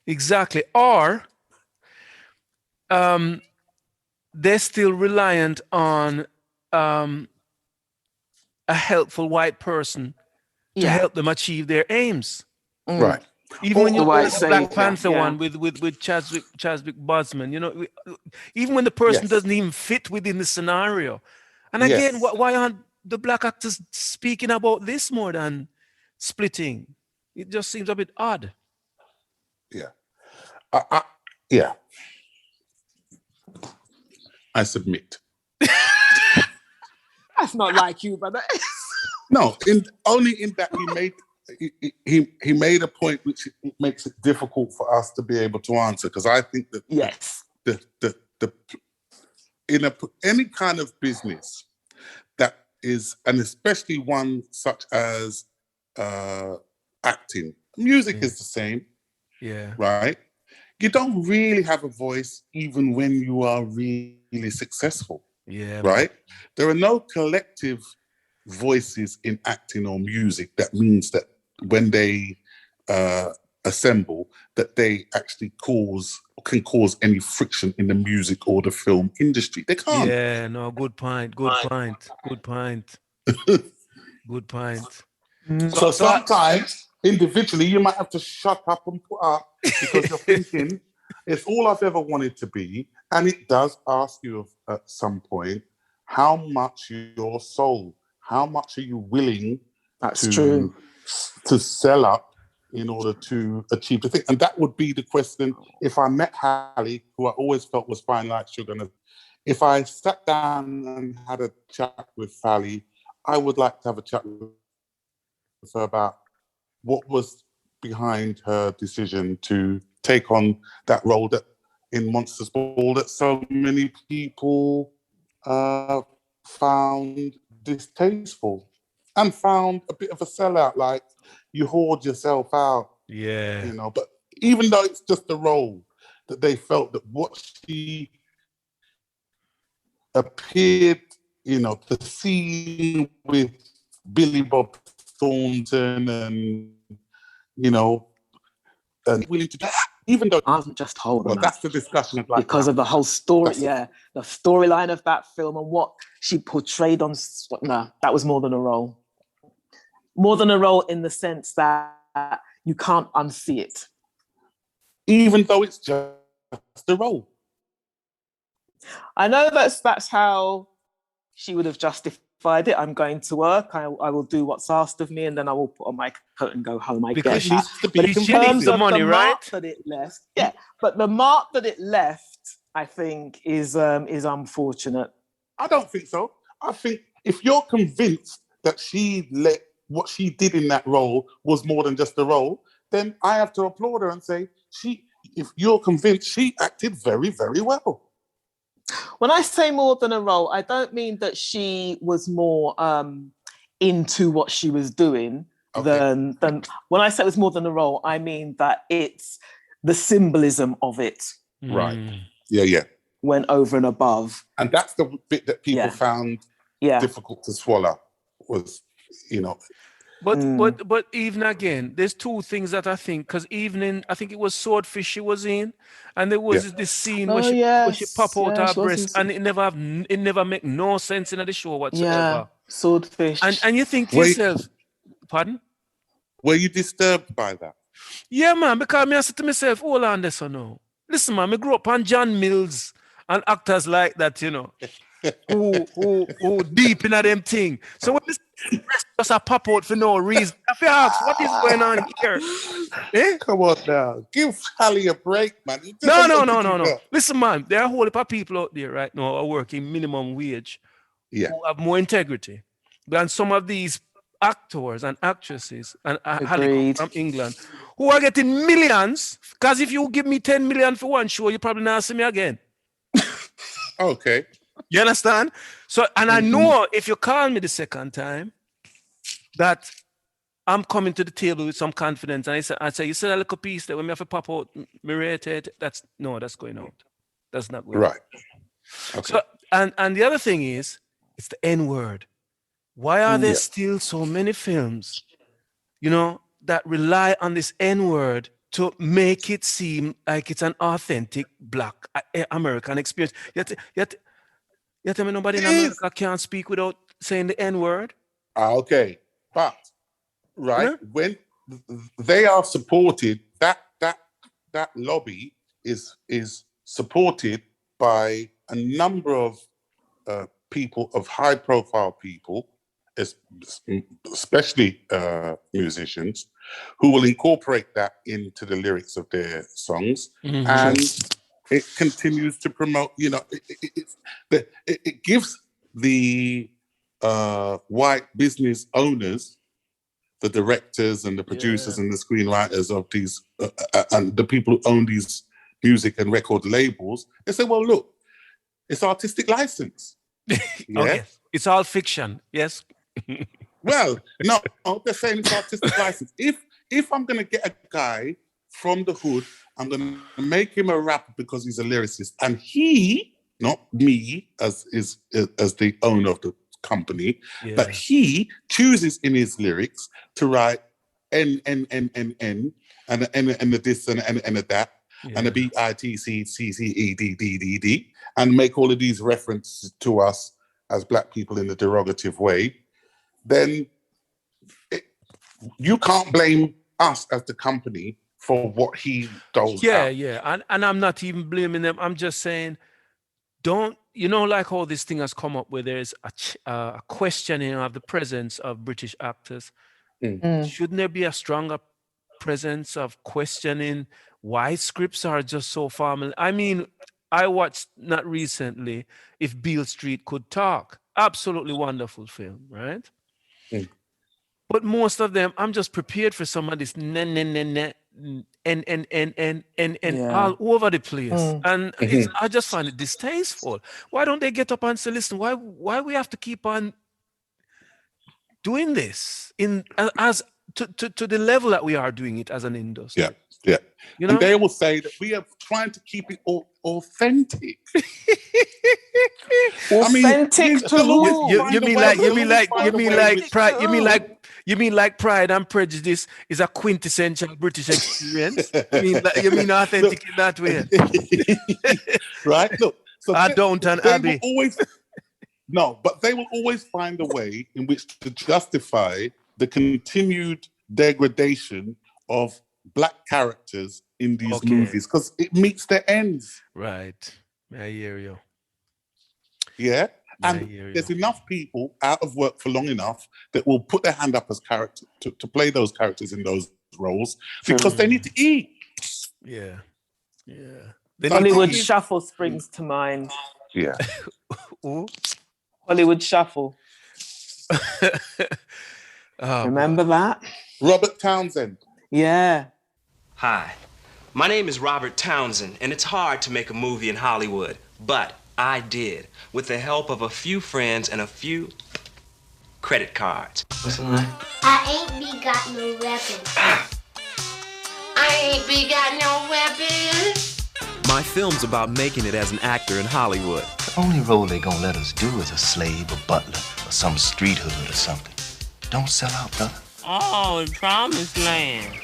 Exactly. Or they're still reliant on a helpful white person to help them achieve their aims. Right. Even when you The look White at the Black Savior, Panther yeah. one with Chadwick Boseman, you know, even when the person Yes. doesn't even fit within the scenario. And Yes. again, why aren't the black actors speaking about this more than splitting? It just seems a bit odd. Yeah. Yeah. I submit. That's not like you, brother. No, only in that he made a point which makes it difficult for us to be able to answer, because I think that yes, the in any kind of business that is, and especially one such as acting, music is the same, Yeah. right? You don't really have a voice even when you are really successful. Yeah, right? There are no collective voices in acting or music that means that when they assemble, that they actually can cause any friction in the music or the film industry. They can't. Yeah, no, good point. Good point. So sometimes individually you might have to shut up and put up, because you're thinking it's all I've ever wanted to be, and it does ask you at some point how much your soul, how much are you willing to sell up in order to achieve the thing. And that would be the question if I met Hallie, who I always felt was fine like sugar. If I sat down and had a chat with Hallie, I would like to have a chat with her about what was behind her decision to take on that role that in Monsters Ball that so many people found distasteful and found a bit of a sellout, like you hoard yourself out. Yeah. You know, but even though it's just a role, that they felt that what she appeared, you know, the scene with Billy Bob Thornton and, you know, and willing to do, even though I wasn't just holding well, that's the discussion of like because that. of the whole story, That's the storyline of that film and what she portrayed on. No, that was more than a role. More than a role in the sense that you can't unsee it. Even though it's just a role. I know that's how she would have justified it. I'm going to work. I will do what's asked of me, and then I will put on my coat and go home. I Because get that. but in terms of the money, mark right? that it left, yeah. But the mark that it left, I think, is unfortunate. I don't think so. I think if you're convinced that what she did in that role was more than just a role, then I have to applaud her and say, if you're convinced, she acted very, very well. When I say more than a role, I don't mean that she was more into what she was doing than when I say it was more than a role, I mean that it's the symbolism of it. Right. Yeah. Went over and above. And that's the bit that people found difficult to swallow was, you know. But even again, there's two things that I think, because I think it was Swordfish she was in, and there was this scene where she pop out her breast, and it never make no sense in the show whatsoever. Yeah, Swordfish. And you think to yourself, pardon? Were you disturbed by that? Yeah, man, because I said to myself, hold on this or no. Listen, man, I grew up on John Mills and actors like that, you know, who deep in them thing. So when this just a pop out for no reason, I feel ask, what is going on here? Eh? Come on now, give Hallie a break, man. No. Listen, man, there are a whole heap of people out there right now who are working minimum wage, who have more integrity than some of these actors and actresses and Hallie from England who are getting millions. Because if you give me 10 million for one show, you probably not see me again. Okay. You understand? So, and I know if you call me the second time, that I'm coming to the table with some confidence. And I say, you said a little piece that when me have to pop out, me rate it. That's going out. That's not going right. Okay. So, and the other thing is, it's the N word. Why are there still so many films, you know, that rely on this N word to make it seem like it's an authentic Black American experience? You tell me nobody in America can't speak without saying the N word? Okay. But, right, they are supported. That lobby is supported by a number of people, of high-profile people, especially musicians, who will incorporate that into the lyrics of their songs, and it continues to promote. You know, it gives the white business owners, the directors and the producers and the screenwriters of these, and the people who own these music and record labels, they say, well, look, it's artistic license. Yeah. Okay. It's all fiction, yes? Well, no, they're saying it's artistic license. If I'm going to get a guy from the hood, I'm going to make him a rapper because he's a lyricist, and he, not me as the owner of the company, but he chooses in his lyrics to write N and the this and the that and the BITCCCEDDDD and make all of these references to us as black people in a derogative way, then you can't blame us as the company for what he doles out. Yeah. And I'm not even blaming them. I'm just saying, don't, you know, like how this thing has come up where there's a questioning of the presence of British actors. Shouldn't there be a stronger presence of questioning why scripts are just so formal? I mean, I watched, not recently, If Beale Street Could Talk. Absolutely wonderful film, right? But most of them, I'm just prepared for some of this and all over the place. And I just find it distasteful. Why don't they get up and say, listen, why we have to keep on doing this as to the level that we are doing it as an industry? Yeah. You know? And they will say that we are trying to keep it authentic. Authentic to who? You mean like Pride and Prejudice is a quintessential British experience? You mean authentic in that way? Right? Look, so Downton Abbey. But they will always find a way in which to justify the continued degradation of black characters in these movies because it meets their ends. Right. I hear you. Yeah. And there's enough people out of work for long enough that will put their hand up as character to play those characters in those roles because they need to eat. Yeah. Hollywood Shuffle springs to mind. Yeah. Hollywood Shuffle. Remember that? Robert Townsend. Yeah. Hi, my name is Robert Townsend, and it's hard to make a movie in Hollywood, but I did, with the help of a few friends and a few credit cards. What's the line? I ain't be got no weapon. I ain't be got no weapon. My film's about making it as an actor in Hollywood. The only role they gonna let us do is a slave, a butler, or some street hood or something. Don't sell out, brother. Oh, Promised Land.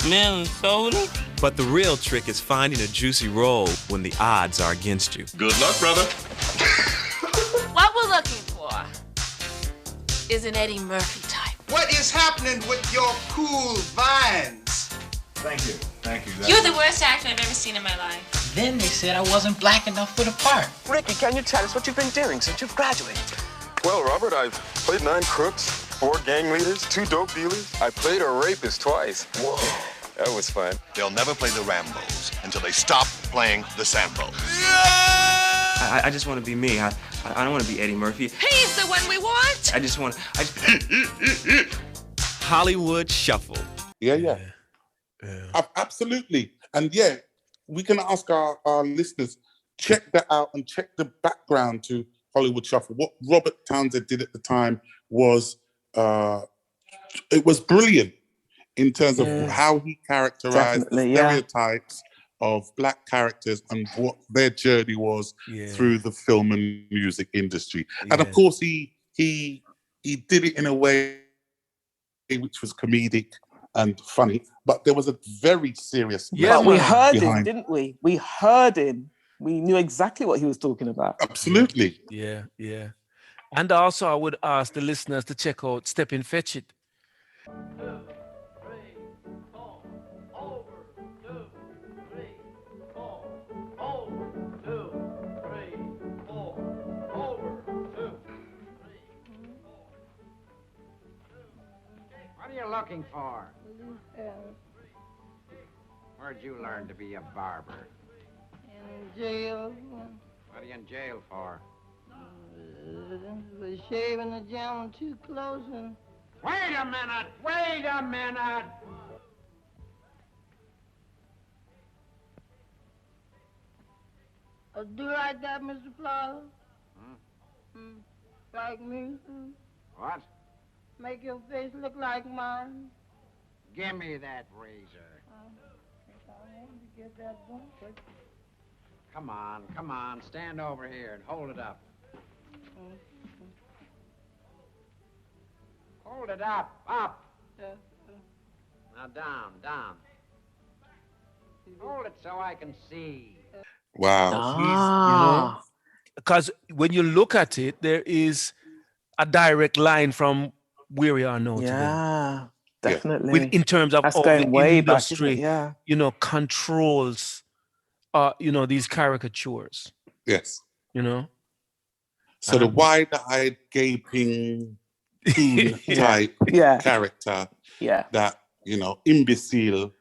Melon soda? But the real trick is finding a juicy role when the odds are against you. Good luck, brother. What we're looking for is an Eddie Murphy type. What is happening with your cool vines? Thank you. You're the worst actor I've ever seen in my life. Then they said I wasn't black enough for the part. Ricky, can you tell us what you've been doing since you've graduated? Well, Robert, I've played 9 crooks, 4 gang leaders, 2 dope dealers. I played a rapist twice. Whoa. That was fun. They'll never play the Rambos until they stop playing the Sambos. I just want to be me. I don't want to be Eddie Murphy. He's the one we want. I just want Hollywood Shuffle. Yeah. Absolutely. And we can ask our listeners, check that out and check the background to Hollywood Shuffle. What Robert Townsend did at the time was, it was brilliant in terms of how he characterized the stereotypes of black characters and what their journey was through the film and music industry. And of course, he did it in a way which was comedic and funny, but there was a very serious but we heard him, didn't we? We heard him. We knew exactly what he was talking about. Absolutely. Yeah. And also, I would ask the listeners to check out Step and Fetch It. looking for? Where'd you learn to be a barber? In jail. What are you in jail for? Was shaving the gentleman too close and... Wait a minute! Wait a minute! Do like that, Mr. Flowers? Like me? What? Make your face look like mine? Give me that razor. If I want to get that bump. Come on, stand over here and hold it up. Hold it up. Now down. Hold it so I can see. Wow. Because when you look at it, there is a direct line from where we are now today. Yeah, definitely. In terms of That's how going the way back, isn't industry, it? Yeah. Controls, these caricatures. Yes. So the wide-eyed, gaping, coon type character, that imbecile,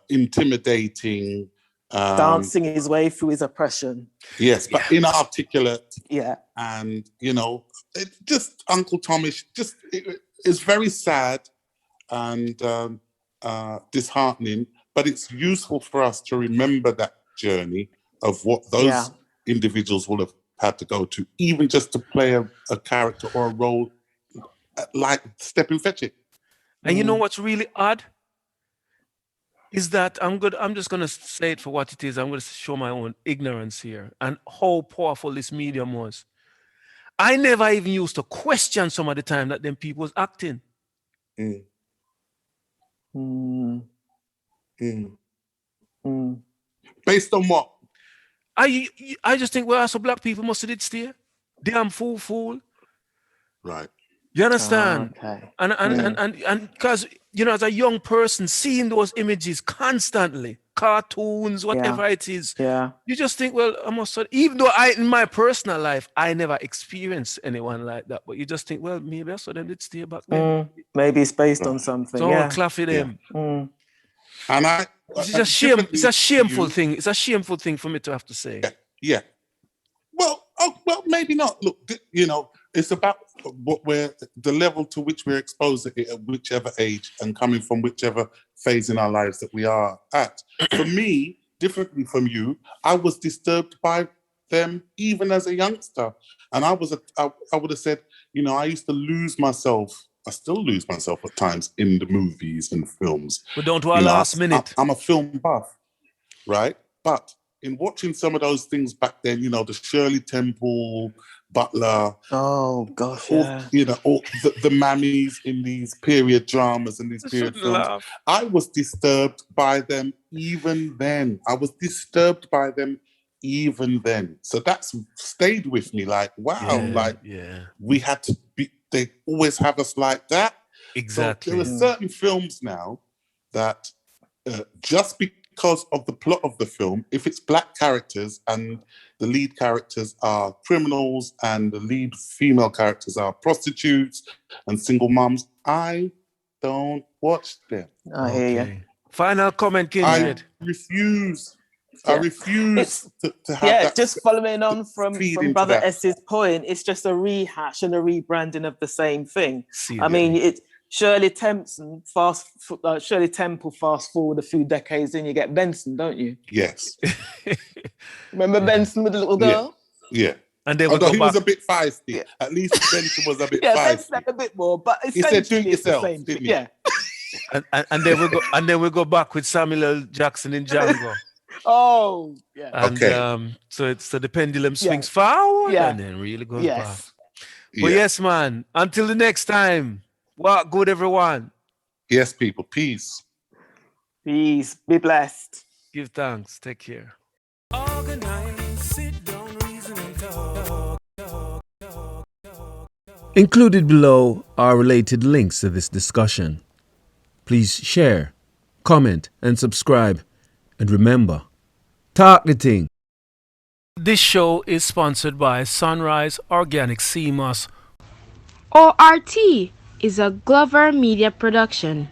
intimidating, dancing his way through his oppression. Yes, but inarticulate. Yeah. And, it's just Uncle Thomas, it's very sad and disheartening, but it's useful for us to remember that journey of what those individuals will have had to go to, even just to play a character or a role like Step and Fetch It. And you know what's really odd? Is that I'm just gonna say it for what it is. I'm gonna show my own ignorance here and how powerful this medium was. I never even used to question some of the time that them people was acting. Based on what? I just think, well, so black people must have did stay. Damn fool. Right. You understand? Okay. And because as a young person seeing those images constantly, cartoons, whatever it is, you just think, well, I must have, even though in my personal life I never experienced anyone like that, but you just think, well, maybe I saw them did stay back then. Maybe it's based on something. So I'll clap for them. And it's a shame. It's a shameful thing. It's a shameful thing for me to have to say. Yeah. Well, maybe not. Look, it's about the level to which we're exposed to it at whichever age and coming from whichever phase in our lives that we are at. For me, differently from you, I was disturbed by them even as a youngster, and I would have said, I used to lose myself. I still lose myself at times in the movies and films. We're down to our last minute. I'm a film buff, right? But in watching some of those things back then, the Shirley Temple, Butler. Oh gosh, all the mammies in these period dramas and these period films. I was disturbed by them even then. So that's stayed with me. Like, wow, we had to be. They always have us like that. Exactly. So there are certain films now that just because of the plot of the film, if it's black characters and the lead characters are criminals and the lead female characters are prostitutes and single mums, I don't watch them. I hear you. Final comment, Kindred. I refuse to have that. Just following on from Brother S's point, it's just a rehash and a rebranding of the same thing. It's Shirley Temple, fast forward a few decades, then you get Benson, don't you? Yes. Remember Benson with the little girl? Yeah. And then although he was a bit feisty, at least Benson was a bit feisty. Benson had a bit more, but he said, "Do it yourself," didn't he? Yeah. and then we go back with Samuel L. Jackson in Django. Oh, yeah. And, so the pendulum swings forward and then really goes back. But yes, man. Until the next time. Walk good, everyone. Yes, people. Peace. Peace. Be blessed. Give thanks. Take care. Included below are related links to this discussion. Please share, comment, and subscribe. And remember, talk the thing. This show is sponsored by Sunrise Organic Sea Moss. ORT, is a Glover Media production.